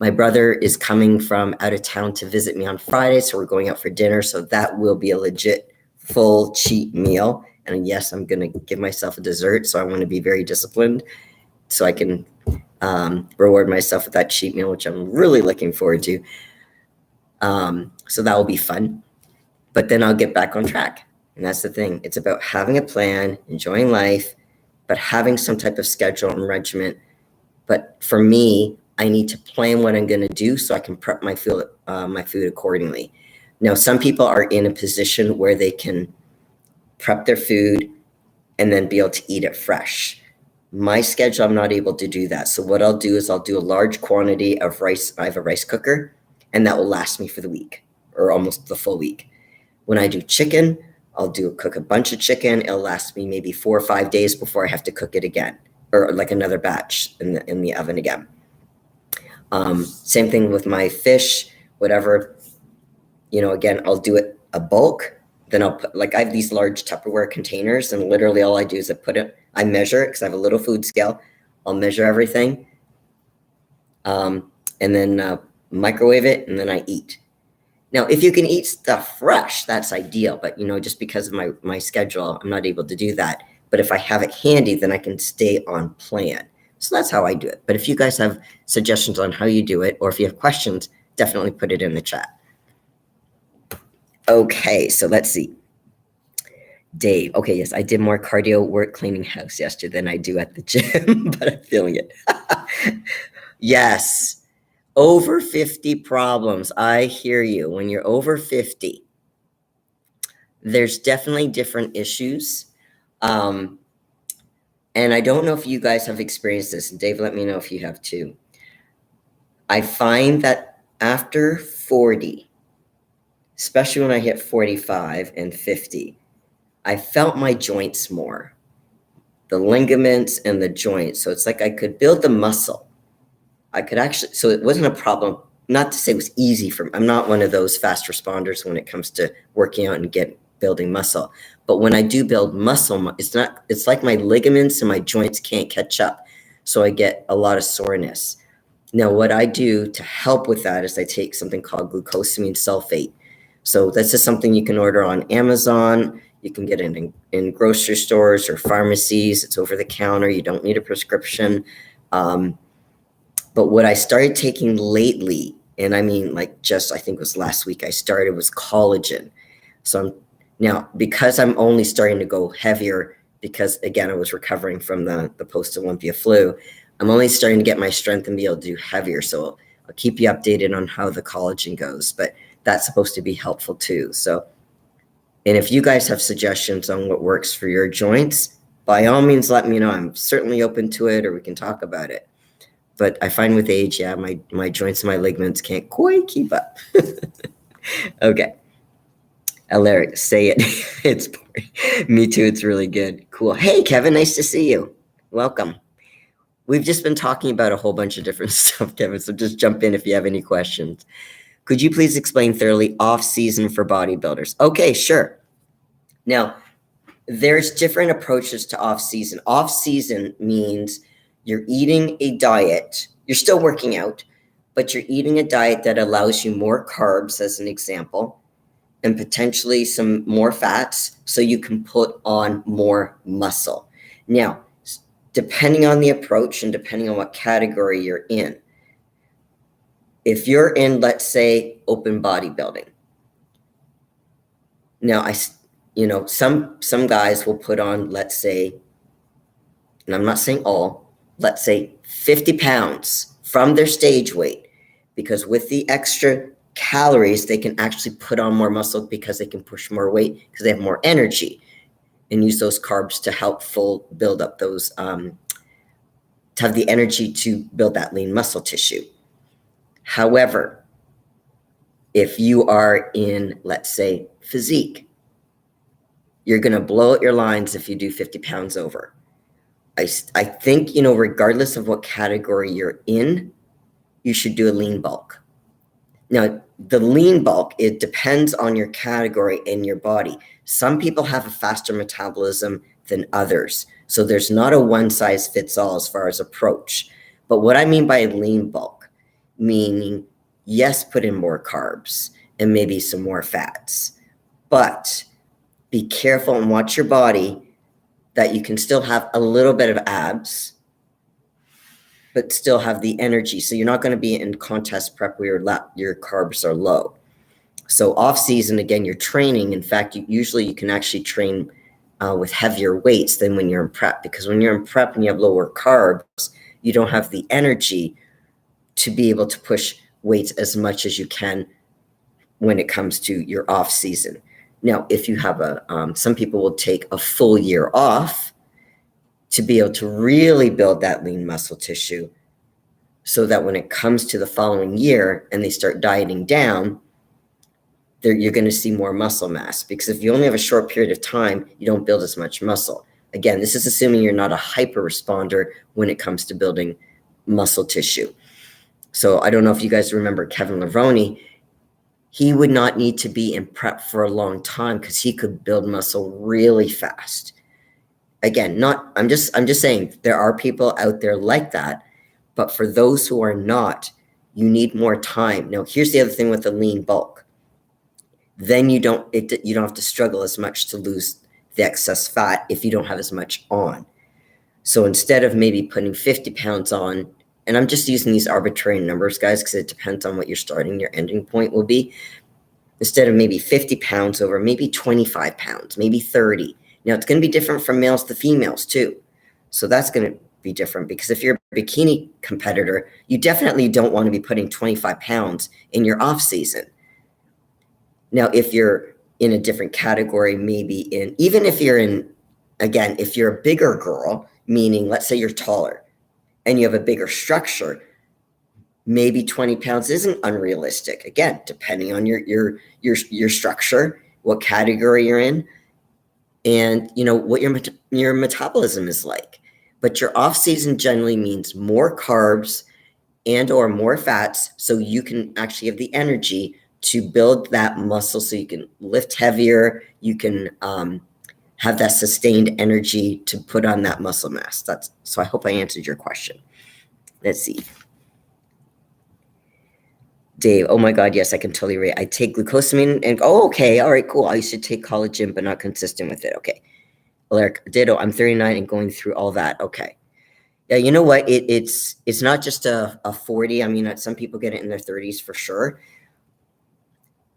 My brother is coming from out of town to visit me on Friday, so we're going out for dinner. So that will be a legit full cheat meal. And yes, I'm going to give myself a dessert. So I want to be very disciplined so I can reward myself with that cheat meal, which I'm really looking forward to. So that will be fun. But then I'll get back on track. And that's the thing. It's about having a plan, enjoying life, but having some type of schedule and regimen. But for me, I need to plan what I'm going to do so I can prep my food accordingly. Now, some people are in a position where they can prep their food and then be able to eat it fresh. My schedule, I'm not able to do that. So what I'll do is I'll do a large quantity of rice. I have a rice cooker, and that will last me for the week, or almost the full week. When I do chicken, I'll cook a bunch of chicken. It'll last me maybe 4 or 5 days before I have to cook it again, or like another batch in the oven again. Same thing with my fish, whatever, again, I'll do it a bulk. Then I'll put, like, I have these large Tupperware containers, and literally all I do is I measure it, because I have a little food scale. I'll measure everything, and then microwave it, and then I eat. Now, if you can eat stuff fresh, that's ideal. But, just because of my schedule, I'm not able to do that. but if I have it handy, then I can stay on plan. So that's how I do it. But if you guys have suggestions on how you do it, or if you have questions, definitely put it in the chat. Okay, so let's see. Dave. Okay, yes, I did more cardio work cleaning house yesterday than I do at the gym, but I'm feeling it. Yes, over 50 problems. I hear you. When you're over 50, there's definitely different issues. And I don't know if you guys have experienced this. And Dave, let me know if you have too. I find that after 40, especially when I hit 45 and 50, I felt my joints more, the ligaments and the joints. So it's like I could build the muscle. I could actually, so it wasn't a problem. Not to say it was easy for me. I'm not one of those fast responders when it comes to working out and building muscle. But when I do build muscle, it's like my ligaments and my joints can't catch up. So I get a lot of soreness. Now, what I do to help with that is I take something called glucosamine sulfate. So that's just something you can order on Amazon. You can get it in grocery stores or pharmacies. It's over the counter. You don't need a prescription. But what I started taking lately, and I mean like just I think it was last week I started, was collagen. So now, because I'm only starting to go heavier, because again, I was recovering from the post-Olympia flu, I'm only starting to get my strength and be able to do heavier. So I'll keep you updated on how the collagen goes, but that's supposed to be helpful too. So, and if you guys have suggestions on what works for your joints, by all means, let me know. I'm certainly open to it, or we can talk about it. But I find with age, yeah, my joints and my ligaments can't quite keep up. Okay. Alaric, say it. It's boring. Me too. It's really good. Cool. Hey, Kevin, nice to see you. Welcome. We've just been talking about a whole bunch of different stuff, Kevin, so just jump in if you have any questions. Could you please explain thoroughly off-season for bodybuilders? Okay, sure. Now, there's different approaches to off-season. Off-season means you're eating a diet. You're still working out, but you're eating a diet that allows you more carbs, as an example, and potentially some more fats, so you can put on more muscle. Now, depending on the approach and depending on what category you're in, if you're in, let's say, open bodybuilding, now some guys will put on, let's say, and I'm not saying all, let's say 50 pounds from their stage weight, because with the extra calories, they can actually put on more muscle because they can push more weight because they have more energy, and use those carbs to help build up those, to have the energy to build that lean muscle tissue. However, if you are in, let's say, physique, you're going to blow out your lines if you do 50 pounds over. I think, regardless of what category you're in, you should do a lean bulk. Now, the lean bulk, it depends on your category and your body. Some people have a faster metabolism than others. So there's not a one size fits all as far as approach. But what I mean by lean bulk, meaning, yes, put in more carbs and maybe some more fats, but be careful and watch your body that you can still have a little bit of abs, but still have the energy. So you're not going to be in contest prep where your carbs are low. So off season, again, you're training. In fact, usually you can actually train with heavier weights than when you're in prep, because when you're in prep and you have lower carbs, you don't have the energy to be able to push weights as much as you can when it comes to your off season. Now, if you have some people will take a full year off to be able to really build that lean muscle tissue, so that when it comes to the following year and they start dieting down, you're going to see more muscle mass. Because if you only have a short period of time, you don't build as much muscle. Again, this is assuming you're not a hyper responder when it comes to building muscle tissue. So I don't know if you guys remember Kevin Levrone. He would not need to be in prep for a long time because he could build muscle really fast. Again, I'm just saying there are people out there like that, but for those who are not, you need more time. Now, here's the other thing with the lean bulk. Then you don't have to struggle as much to lose the excess fat if you don't have as much on. So instead of maybe putting 50 pounds on, and I'm just using these arbitrary numbers, guys, because it depends on what your starting, your ending point will be. Instead of maybe 50 pounds over, maybe 25 pounds, maybe 30. Now, it's going to be different from males to females, too. So that's going to be different, because if you're a bikini competitor, you definitely don't want to be putting 25 pounds in your off season. Now, if you're in a different category, even if you're in, again, if you're a bigger girl, meaning let's say you're taller and you have a bigger structure, maybe 20 pounds isn't unrealistic. Again, depending on your structure, what category you're in, and what your metabolism is like. But your off season generally means more carbs and or more fats, so you can actually have the energy to build that muscle, so you can lift heavier, you can have that sustained energy to put on that muscle mass. So I hope I answered your question. Let's see. Dave, oh my God, yes, I can totally relate. I take glucosamine and okay, all right, cool. I used to take collagen, but not consistent with it. Okay. Alaric, ditto. I'm 39 and going through all that. Okay. Yeah, you know what? It's not just a 40. I mean, some people get it in their 30s for sure.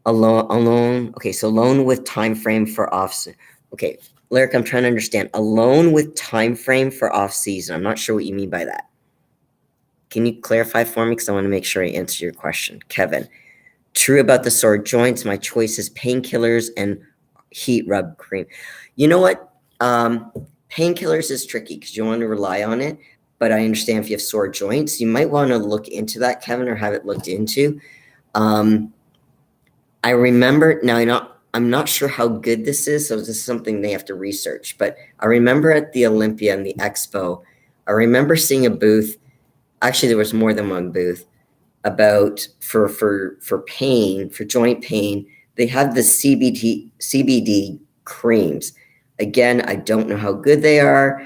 Alone. Okay, so alone with time frame for off. Okay, Alaric, I'm trying to understand. Alone with time frame for off season. I'm not sure what you mean by that. Can you clarify for me? Because I want to make sure I answer your question. Kevin, true about the sore joints. My choice is painkillers and heat rub cream. You know what? Painkillers is tricky because you want to rely on it. But I understand if you have sore joints, you might want to look into that, Kevin, or have it looked into. I remember, now I'm not sure how good this is, so this is something they have to research. But I remember at the Olympia and the Expo, I remember seeing a booth. Actually, there was more than one booth about for pain, for joint pain. They had the CBD creams. Again, I don't know how good they are,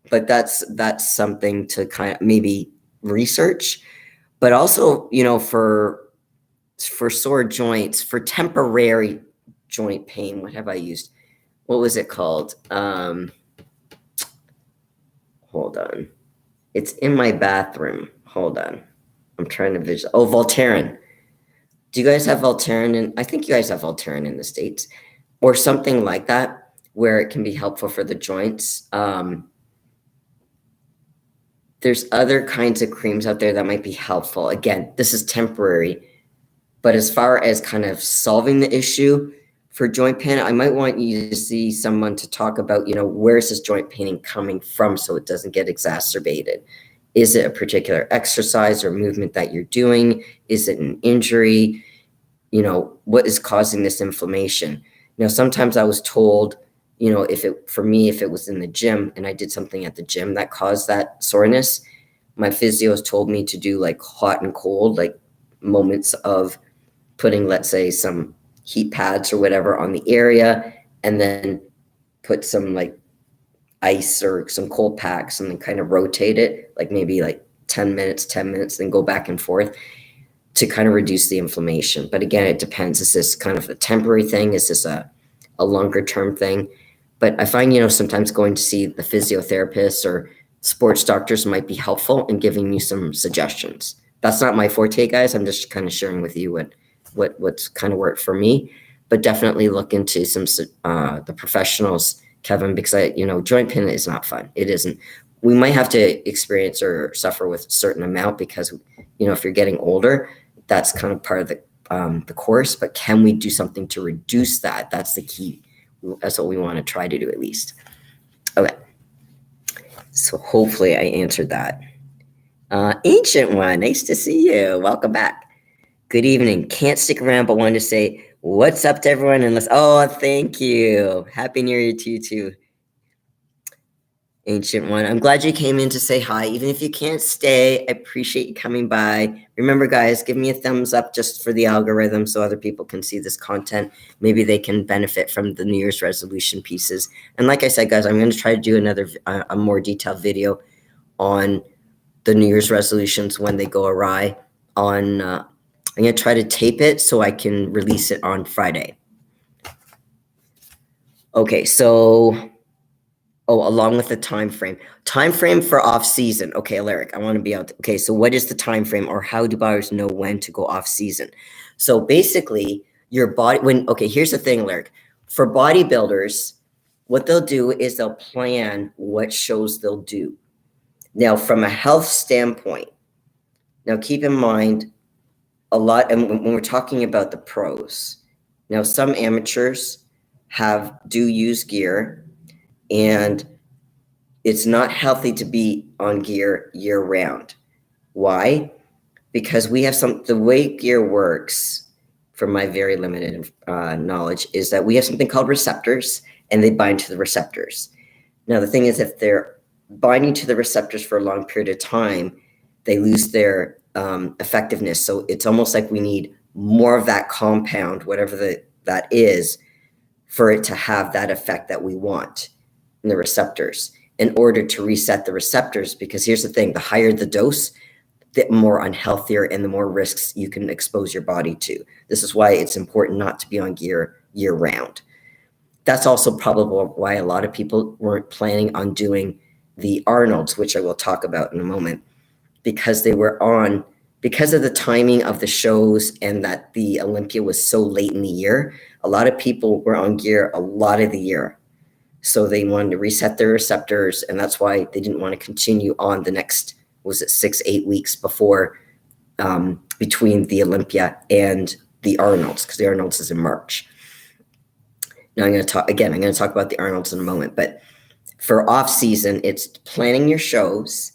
but that's something to kind of maybe research. But also, for sore joints, for temporary joint pain, what have I used? What was it called? Hold on. It's in my bathroom. Hold on. I'm trying to visualize. Oh, Voltaren. Do you guys have Voltaren? I think you guys have Voltaren in the States, or something like that, where it can be helpful for the joints. There's other kinds of creams out there that might be helpful. Again, this is temporary. But as far as kind of solving the issue for joint pain, I might want you to see someone to talk about, where is this joint pain coming from so it doesn't get exacerbated. Is it a particular exercise or movement that you're doing? Is it an injury? What is causing this inflammation? Sometimes I was told, if it was in the gym and I did something at the gym that caused that soreness, my physios told me to do like hot and cold, like moments of putting, let's say, some heat pads or whatever on the area, and then put some like ice or some cold packs and then kind of rotate it, like maybe like 10 minutes, then go back and forth to kind of reduce the inflammation. But again, it depends. Is this kind of a temporary thing? Is this a longer term thing? But I find, sometimes going to see the physiotherapists or sports doctors might be helpful in giving you some suggestions. That's not my forte, guys. I'm just kind of sharing with you what's kind of worked for me. But definitely look into some the professionals, Kevin, because joint pain is not fun. It isn't. We might have to experience or suffer with a certain amount because, if you're getting older, that's kind of part of the course. But can we do something to reduce that? That's the key. That's what we want to try to do, at least. Okay. So hopefully I answered that. Ancient One, nice to see you. Welcome back. Good evening. Can't stick around, but wanted to say what's up to everyone. Thank you. Happy New Year to you too. Ancient One, I'm glad you came in to say hi. Even if you can't stay, I appreciate you coming by. Remember, guys, give me a thumbs up just for the algorithm so other people can see this content. Maybe they can benefit from the New Year's resolution pieces. And like I said, guys, I'm going to try to do a more detailed video on the New Year's resolutions when they go awry. I'm going to try to tape it so I can release it on Friday. Okay, so along with the time frame. Time frame for off season. Okay, Alaric, I want to be out. Okay, so what is the time frame, or how do buyers know when to go off season? So basically, your body here's the thing, Alaric. For bodybuilders, what they'll do is they'll plan what shows they'll do. Now, from a health standpoint, now keep in mind a lot, and when we're talking about the pros, now some amateurs do use gear, and it's not healthy to be on gear year round. Why? Because we have the way gear works, from my very limited knowledge, is that we have something called receptors, and they bind to the receptors. Now, the thing is, if they're binding to the receptors for a long period of time, they lose their effectiveness. So it's almost like we need more of that compound, whatever that is, for it to have that effect that we want in the receptors, in order to reset the receptors. Because here's the thing, the higher the dose, the more unhealthier and the more risks you can expose your body to. This is why it's important not to be on gear year round. That's also probably why a lot of people weren't planning on doing the Arnolds, which I will talk about in a moment, because because of the timing of the shows and that the Olympia was so late in the year, a lot of people were on gear a lot of the year. So they wanted to reset their receptors, and that's why they didn't want to continue on the next, 6-8 weeks before, between the Olympia and the Arnolds, because the Arnolds is in March. Now I'm going to talk about the Arnolds in a moment, but for off season, it's planning your shows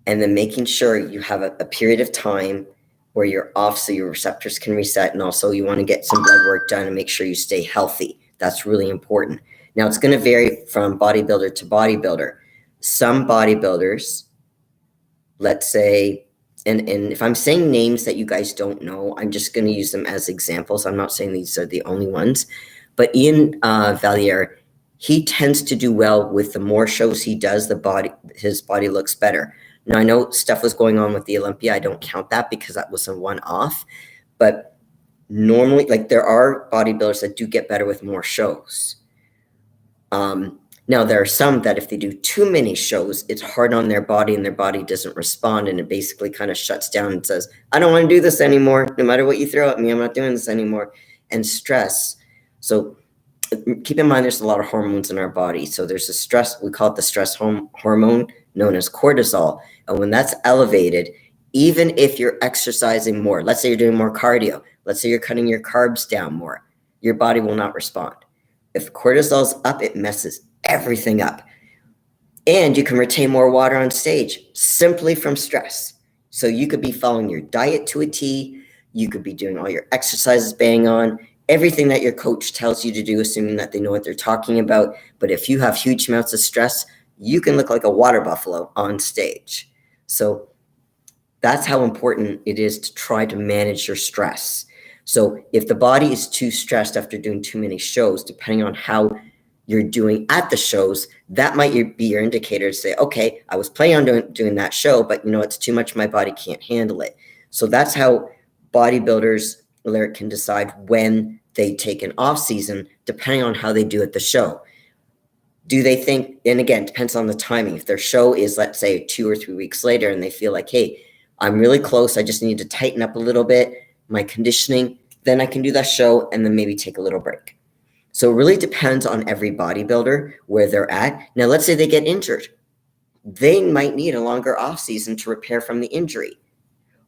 and then making sure you have a period of time where you're off so your receptors can reset, and also you want to get some blood work done and make sure you stay healthy. That's really important. Now, it's going to vary from bodybuilder to bodybuilder. Some bodybuilders, let's say, and if I'm saying names that you guys don't know, I'm just going to use them as examples. I'm not saying these are the only ones. But Ian Valier, he tends to do well with the more shows he does, his body looks better. Now, I know stuff was going on with the Olympia. I don't count that because that was a one-off. But normally, like, there are bodybuilders that do get better with more shows. Now, there are some that if they do too many shows, it's hard on their body and their body doesn't respond, and it basically kind of shuts down and says, I don't want to do this anymore. No matter what you throw at me, I'm not doing this anymore. And stress. So keep in mind, there's a lot of hormones in our body. So there's a stress, we call it the stress hormone known as cortisol. And when that's elevated, even if you're exercising more, let's say you're doing more cardio, let's say you're cutting your carbs down more, your body will not respond. If cortisol's up, it messes everything up. And you can retain more water on stage simply from stress. So you could be following your diet to a T. You could be doing all your exercises bang on, everything that your coach tells you to do, assuming that they know what they're talking about. But if you have huge amounts of stress, you can look like a water buffalo on stage. So that's how important it is to try to manage your stress. So if the body is too stressed after doing too many shows, depending on how you're doing at the shows, that might be your indicator to say, okay, I was planning on doing that show, but it's too much, my body can't handle it. So that's how bodybuilders can decide when they take an off season, depending on how they do at the show. Do they think, and again, depends on the timing. If their show is, let's say, 2 or 3 weeks later, and they feel like, hey, I'm really close, I just need to tighten up a little bit, my conditioning, then I can do that show and then maybe take a little break. So it really depends on every bodybuilder where they're at. Now, let's say they get injured. They might need a longer off season to repair from the injury,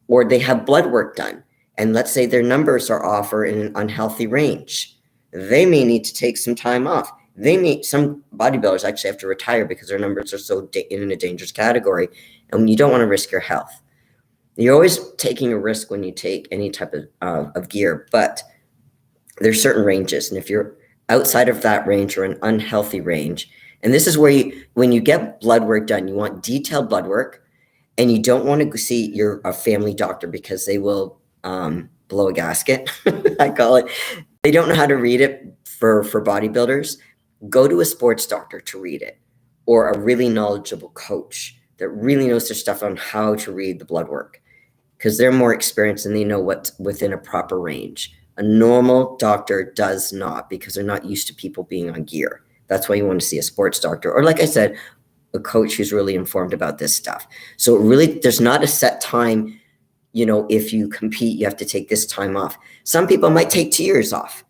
or they have blood work done. And let's say their numbers are off or in an unhealthy range. They may need to take some time off. Some bodybuilders actually have to retire because their numbers are so in a dangerous category, and you don't want to risk your health. You're always taking a risk when you take any type of gear, but there's certain ranges. And if you're outside of that range or an unhealthy range, and this is where when you get blood work done, you want detailed blood work, and you don't want to see a family doctor because they will blow a gasket, I call it. They don't know how to read it for bodybuilders. Go to a sports doctor to read it, or a really knowledgeable coach that really knows their stuff on how to read the blood work, because they're more experienced and they know what's within a proper range A normal doctor does not, because they're not used to people being on gear. That's why you want to see a sports doctor, or like I said, a coach who's really informed about this stuff. So really, there's not a set time, if you compete, you have to take this time off. Some people might take 2 years off.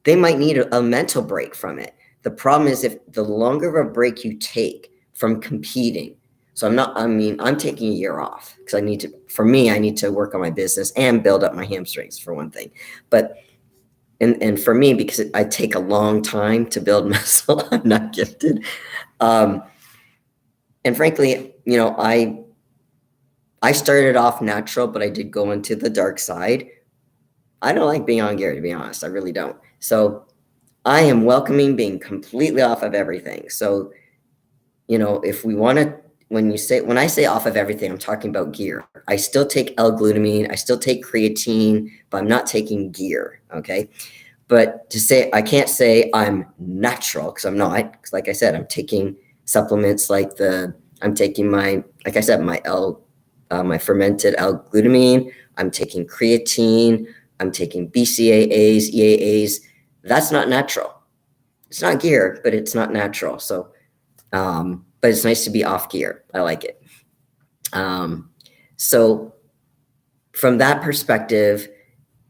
They might need a mental break from it. The problem is, if the longer of a break you take from competing, so I'm taking a year off because I need to work on my business and build up my hamstrings, for one thing. But and for me, because I take a long time to build muscle, I'm not gifted. And frankly, I started off natural, but I did go into the dark side. I don't like being on gear, to be honest. I really don't. So I am welcoming being completely off of everything. So, if we want to, when I say off of everything, I'm talking about gear. I still take L-glutamine, I still take creatine, but I'm not taking gear. Okay. But I can't say I'm natural, because I'm not. Because like I said, I'm taking supplements I'm taking my fermented L-glutamine. I'm taking creatine. I'm taking BCAAs, EAAs. That's not natural. It's not gear, but it's not natural. So, but it's nice to be off gear. I like it. So from that perspective,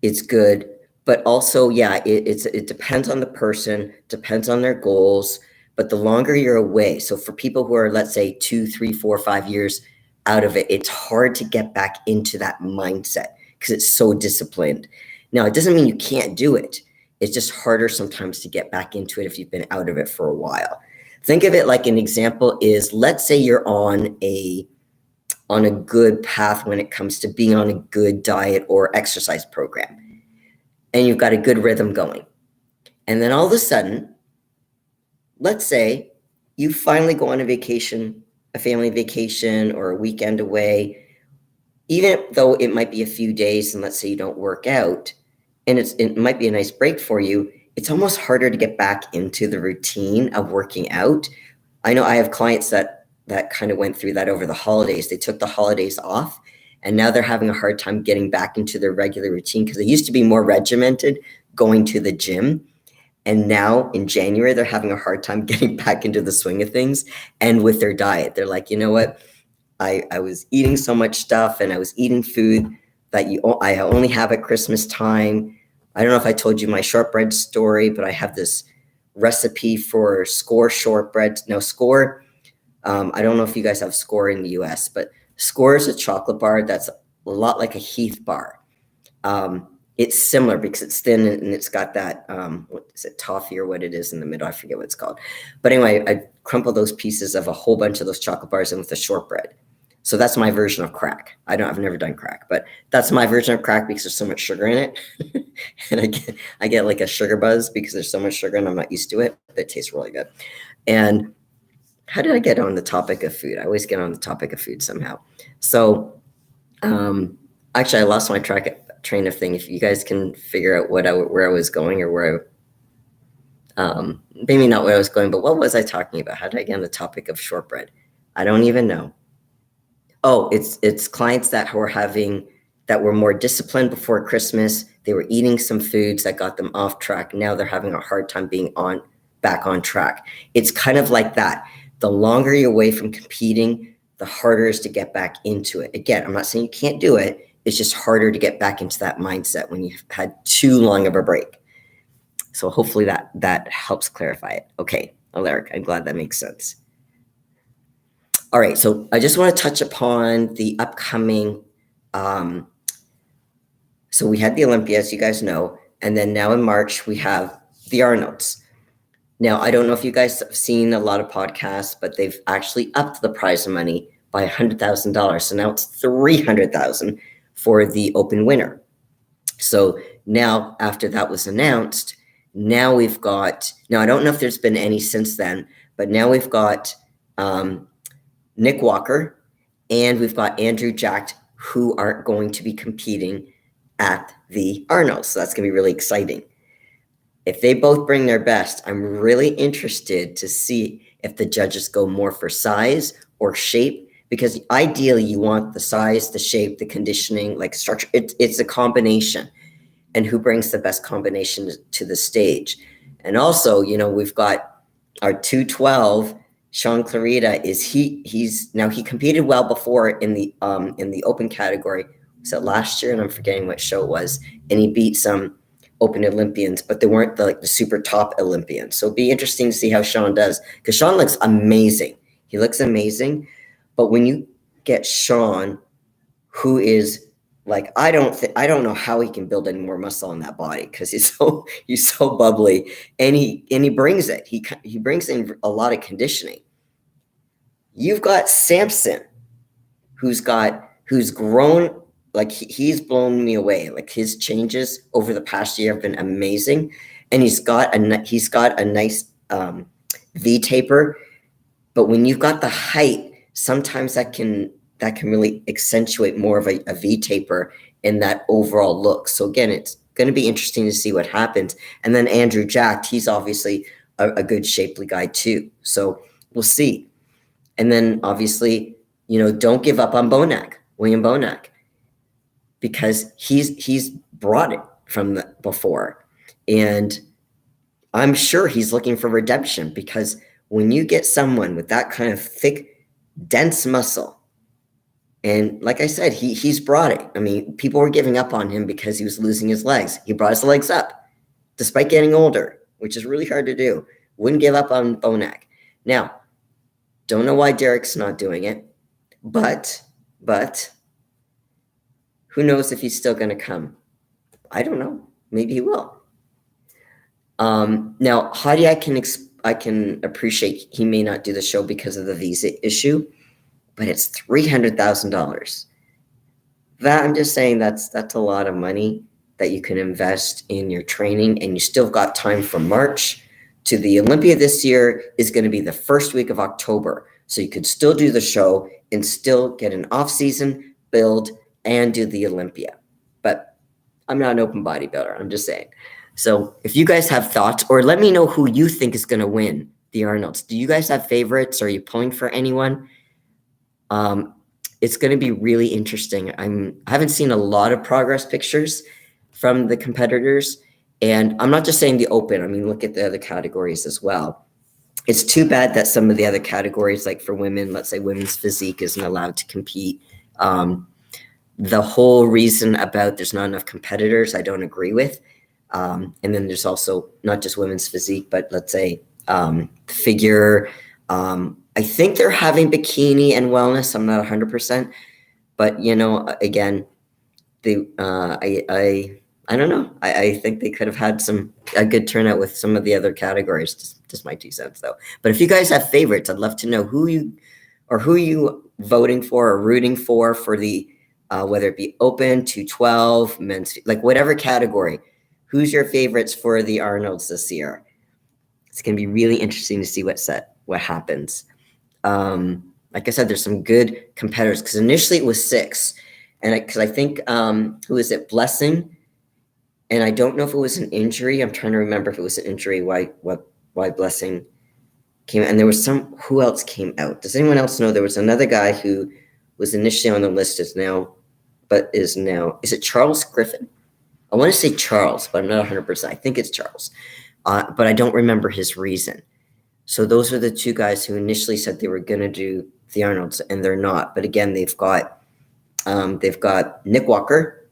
it's good. But also, yeah, it depends on the person, depends on their goals. But the longer you're away, so for people who are, let's say, 2, 3, 4, 5 years out of it, it's hard to get back into that mindset because it's so disciplined. Now, it doesn't mean you can't do it. It's just harder sometimes to get back into it if you've been out of it for a while. Think of it like, an example is, let's say you're on a good path when it comes to being on a good diet or exercise program, and you've got a good rhythm going. And then all of a sudden, let's say you finally go on a vacation, a family vacation or a weekend away, even though it might be a few days, and let's say you don't work out, and it might be a nice break for you, it's almost harder to get back into the routine of working out. I know I have clients that kind of went through that over the holidays. They took the holidays off, and now they're having a hard time getting back into their regular routine, because they used to be more regimented going to the gym. And now in January, they're having a hard time getting back into the swing of things. And with their diet, they're like, you know what? I was eating so much stuff, and I was eating food that I only have at Christmas time. I don't know if I told you my shortbread story, but I have this recipe for Score shortbread. Now, Score, I don't know if you guys have Score in the US, but Score is a chocolate bar that's a lot like a Heath bar. It's similar because it's thin, and it's got that, what is it, toffee or what it is in the middle? I forget what it's called. But anyway, I crumple those pieces of a whole bunch of those chocolate bars in with the shortbread. So that's my version of crack. I've never done crack, but that's my version of crack because there's so much sugar in it. And I get like a sugar buzz because there's so much sugar and I'm not used to it, but it tastes really good. And how did I get on the topic of food? I always get on the topic of food somehow. So actually, I lost my train of thing. If you guys can figure out where I was going, or maybe not where I was going, but what was I talking about? How did I get on the topic of shortbread? I don't even know. Oh, it's clients that were more disciplined before Christmas. They were eating some foods that got them off track. Now they're having a hard time being back on track. It's kind of like that. The longer you're away from competing, the harder it is to get back into it. Again, I'm not saying you can't do it. It's just harder to get back into that mindset when you've had too long of a break. So hopefully that helps clarify it. Okay, Alaric, I'm glad that makes sense. All right, so I just want to touch upon the upcoming, so we had the Olympia, as you guys know, and then now in March, we have the Arnolds. Now, I don't know if you guys have seen a lot of podcasts, but they've actually upped the prize money by $100,000. So now it's $300,000 for the open winner. So now, after that was announced, now I don't know if there's been any since then, but now we've got Nick Walker, and we've got Andrew Jack, who aren't going to be competing at the Arnold. So that's going to be really exciting. If they both bring their best, I'm really interested to see if the judges go more for size or shape, because ideally you want the size, the shape, the conditioning, like structure. It's a combination. and who brings the best combination to the stage. And also, we've got our 212, Sean Clarita. He competed well before in the open category. Was it last year? And I'm forgetting what show it was. And he beat some open Olympians, but they weren't the super top Olympians. So it'd be interesting to see how Sean does, because Sean looks amazing. He looks amazing. But when you get Sean, who is I don't know how he can build any more muscle in that body, because he's so bubbly, and he brings it. He brings in a lot of conditioning. You've got Samson, who's grown. He's blown me away. His changes over the past year have been amazing, and he's got a nice V taper. But when you've got the height, sometimes that can really accentuate more of a V taper in that overall look. So again, it's going to be interesting to see what happens. And then Andrew Jacked, he's obviously a good shapely guy too. So we'll see. And then obviously, don't give up on William Bonac, because he's brought it from before. And I'm sure he's looking for redemption, because when you get someone with that kind of thick, dense muscle, and like I said, he's brought it. I mean, people were giving up on him because he was losing his legs. He brought his legs up, despite getting older, which is really hard to do. Wouldn't give up on Bonac. Now, don't know why Derek's not doing it, but who knows if he's still going to come? I don't know. Maybe he will. Now, Hadi, I can appreciate he may not do the show because of the visa issue, but it's $300,000. That, I'm just saying, that's a lot of money that you can invest in your training, and you still got time from March to the Olympia. This year is going to be the first week of October, so you could still do the show and still get an off-season build and do the Olympia. But I'm not an open bodybuilder. I'm just saying. So if you guys have thoughts, or let me know who you think is going to win the Arnolds. Do you guys have favorites? Are you pulling for anyone? It's going to be really interesting. I haven't seen a lot of progress pictures from the competitors, and I'm not just saying the open. I mean, look at the other categories as well. It's too bad that some of the other categories, like for women, let's say women's physique, isn't allowed to compete. The whole reason about there's not enough competitors, I don't agree with. And then there's also not just women's physique, but let's say figure. I think they're having bikini and wellness. I'm not 100%, but again, I don't know. I think they could have had a good turnout with some of the other categories. Just my 2 cents, though. But if you guys have favorites, I'd love to know who you voting for or rooting for the whether it be open, 212, men's, whatever category. Who's your favorites for the Arnolds this year? It's going to be really interesting to see what happens. Like I said, there's some good competitors, because initially it was 6, and because I think who is it, Blessing, and I don't know if it was an injury. I'm trying to remember if it was an injury. Why Blessing came out, and there was who else came out? Does anyone else know? There was another guy who was initially on the list, is it Charles Griffin? I want to say Charles, but I'm not 100%. I think it's Charles, but I don't remember his reason. So those are the 2 guys who initially said they were going to do the Arnolds, and they're not. But again, they've got Nick Walker,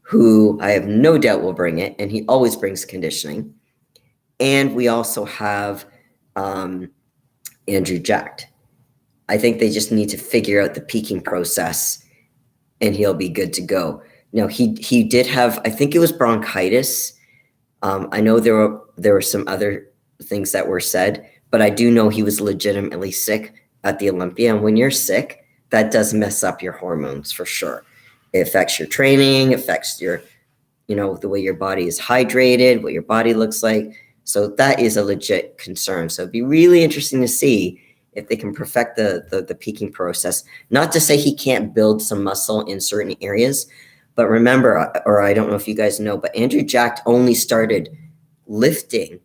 who I have no doubt will bring it, and he always brings conditioning. And we also have Andrew Jacked. I think they just need to figure out the peaking process, and he'll be good to go. Now, he did have, I think it was bronchitis. I know there were some other things that were said, but I do know he was legitimately sick at the Olympia. And when you're sick, that does mess up your hormones for sure. It affects your training, affects your, the way your body is hydrated, what your body looks like. So that is a legit concern. So it'd be really interesting to see if they can perfect the peaking process. Not to say he can't build some muscle in certain areas, but remember, or I don't know if you guys know, but Andrew Jacked only started lifting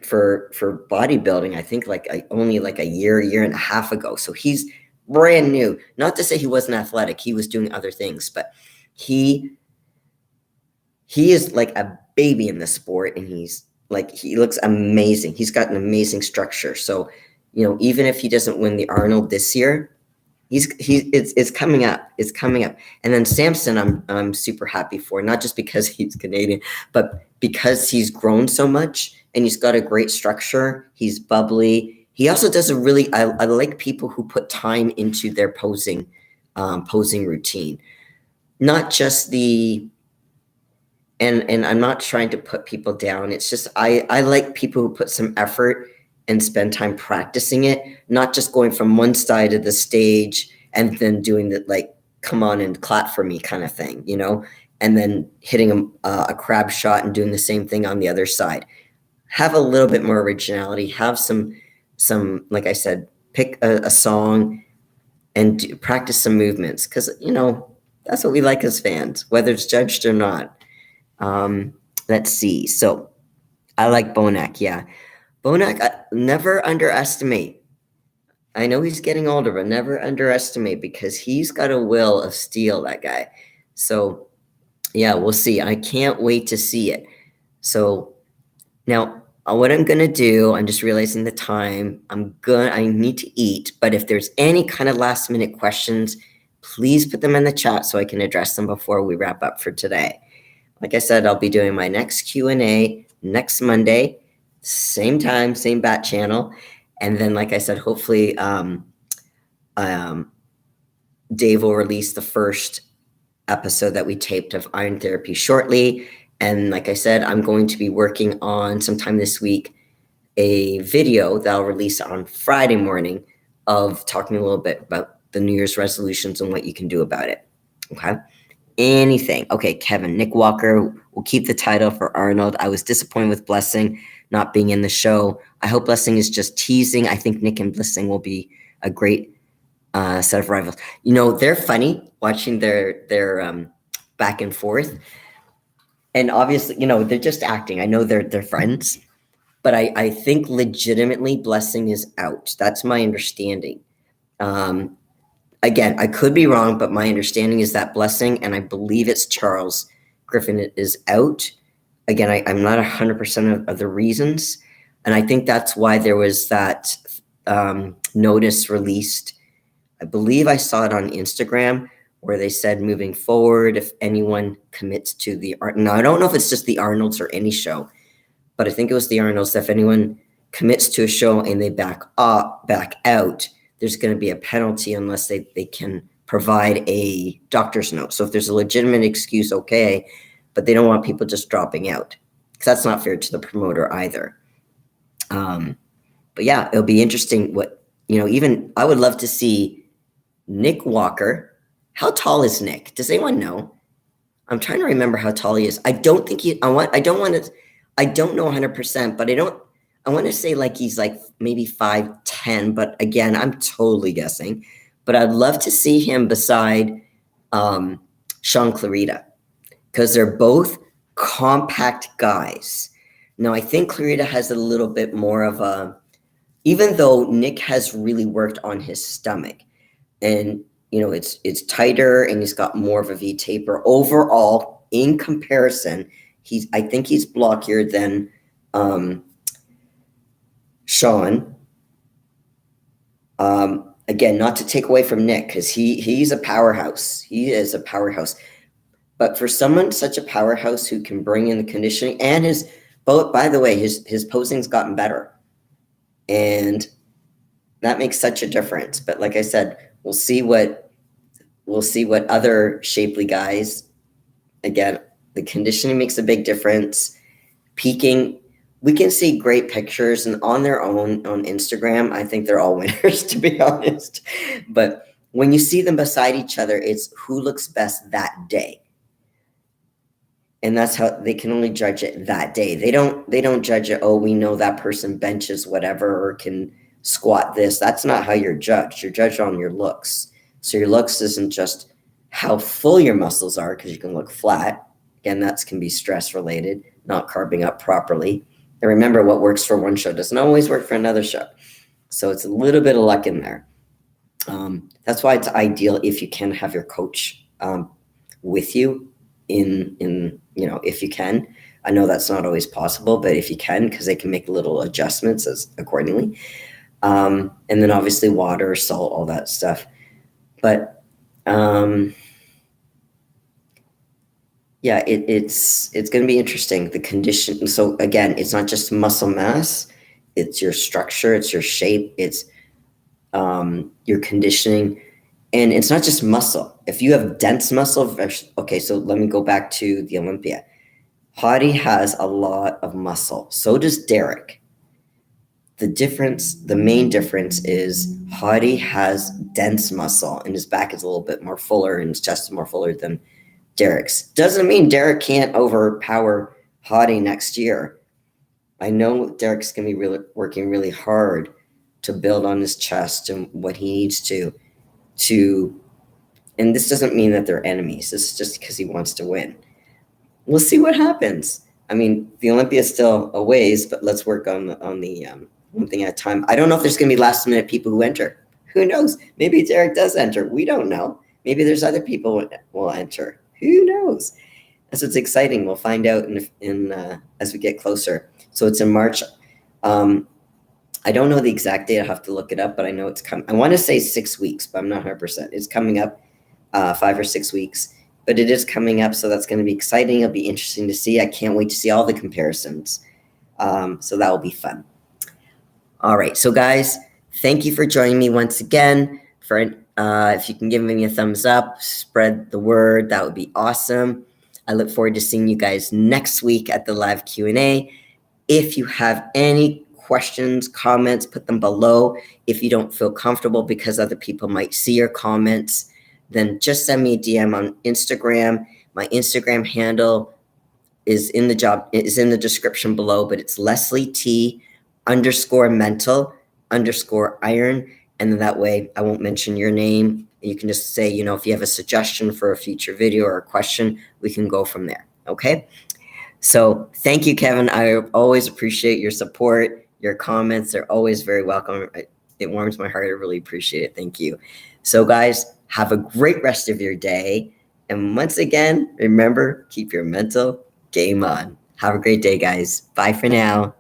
for bodybuilding, I think only a year and a half ago. So he's brand new. Not to say he wasn't athletic, he was doing other things, but he he is like a baby in the sport, and he looks amazing. He's got an amazing structure. So, even if he doesn't win the Arnold this year, it's coming up. It's coming up. And then Samson, I'm super happy for, not just because he's Canadian, but because he's grown so much and he's got a great structure. He's bubbly. He also does I like people who put time into their posing routine, not just and I'm not trying to put people down. It's just I like people who put some effort and spend time practicing it, not just going from one side of the stage and then doing the like, come on and clap for me kind of thing, and then hitting a crab shot and doing the same thing on the other side. Have a little bit more originality. Have some like I said, pick a song and practice some movements, because that's what we like as fans, whether it's judged or not. Let's see. So I like Bonac. Yeah. Bonac, never underestimate. I know he's getting older, but never underestimate, because he's got a will of steel, that guy. So yeah, we'll see. I can't wait to see it. So now what I'm going to do, I'm just realizing the time. I need to eat, but if there's any kind of last minute questions, please put them in the chat so I can address them before we wrap up for today. Like I said, I'll be doing my next Q&A next Monday, same time, same bat channel. And then, like I said, hopefully Dave will release the first episode that we taped of Iron Therapy shortly. And like I said, I'm going to be working on sometime this week a video that I'll release on Friday morning of talking a little bit about the New Year's resolutions and what you can do about it. Okay. Anything. Okay, Kevin, Nick Walker will keep the title for Arnold. I was disappointed with Blessing not being in the show. I hope Blessing is just teasing. I think Nick and Blessing will be a great set of rivals. They're funny, watching their back and forth. And obviously, they're just acting. I know they're friends, but I think legitimately Blessing is out. That's my understanding. Again, I could be wrong, but my understanding is that Blessing, and I believe it's Charles Griffin, is out. Again, I'm not 100% of the reasons. And I think that's why there was that notice released. I believe I saw it on Instagram where they said, moving forward, if anyone commits to now I don't know if it's just the Arnolds or any show, but I think it was the Arnolds. If anyone commits to a show and they back out, there's going to be a penalty unless they can provide a doctor's note. So if there's a legitimate excuse, okay, but they don't want people just dropping out, because that's not fair to the promoter either. But yeah, it'll be interesting what, even I would love to see Nick Walker. How tall is Nick? Does anyone know? I'm trying to remember how tall he is. I don't think I don't know 100%, but I want to say like he's like maybe 5'10", but again, I'm totally guessing. But I'd love to see him beside Sean Clarita, because they're both compact guys. Now, I think Clarita has a little bit more of even though Nick has really worked on his stomach, and it's tighter and he's got more of a V taper. Overall, in comparison, I think he's blockier than Sean. Again, not to take away from Nick, because he's a powerhouse. He is a powerhouse. But for someone such a powerhouse who can bring in the conditioning and by the way, his posing's gotten better. And that makes such a difference. But like I said, we'll see what other shapely guys. Again, the conditioning makes a big difference. Peaking, we can see great pictures, and on their own on Instagram, I think they're all winners, to be honest. But when you see them beside each other, it's who looks best that day. And that's how they can only judge it that day. They don't judge it, oh, we know that person benches whatever or can squat this. That's not how you're judged. You're judged on your looks. So your looks isn't just how full your muscles are, because you can look flat. Again, that can be stress related, not carving up properly. And remember, what works for one show doesn't always work for another show. So it's a little bit of luck in there. That's why it's ideal if you can have your coach with you. in if you can. I know that's not always possible, but if you can, because they can make little adjustments as accordingly. And then obviously water, salt, all that stuff. But yeah, it's going to be interesting. The condition. So again, it's not just muscle mass; it's your structure, it's your shape, it's your conditioning, and it's not just muscle. If you have dense muscle, okay. So let me go back to the Olympia. Hottie has a lot of muscle. So does Derek. The main difference is Hottie has dense muscle, and his back is a little bit more fuller, and his chest is more fuller than Derek's. Doesn't mean Derek can't overpower Hottie next year. I know Derek's going to be working really hard to build on his chest and what he needs to, and this doesn't mean that they're enemies. This is just because he wants to win. We'll see what happens. I mean, the Olympia is still a ways, but let's work on the one thing at a time. I don't know if there's going to be last minute people who enter. Who knows? Maybe Derek does enter. We don't know. Maybe there's other people who will enter. Who knows? So it's exciting. We'll find out as we get closer. So it's in March. I don't know the exact date. I'll have to look it up, but I know it's coming. I want to say 6 weeks, but I'm not 100%. It's coming up 5 or 6 weeks, but it is coming up. So that's going to be exciting. It'll be interesting to see. I can't wait to see all the comparisons. So that will be fun. All right. So guys, thank you for joining me once again. If you can give me a thumbs up, spread the word, that would be awesome. I look forward to seeing you guys next week at the live Q&A. If you have any questions, comments, put them below. If you don't feel comfortable because other people might see your comments, then just send me a DM on Instagram. My Instagram handle is in the description below, but it's Lesley T_mental_iron. And then that way I won't mention your name. You can just say, if you have a suggestion for a future video or a question, we can go from there. Okay. So thank you, Kevin. I always appreciate your support. Your comments are always very welcome. It warms my heart. I really appreciate it. Thank you. So guys, have a great rest of your day. And once again, remember, keep your mental game on. Have a great day, guys. Bye for now.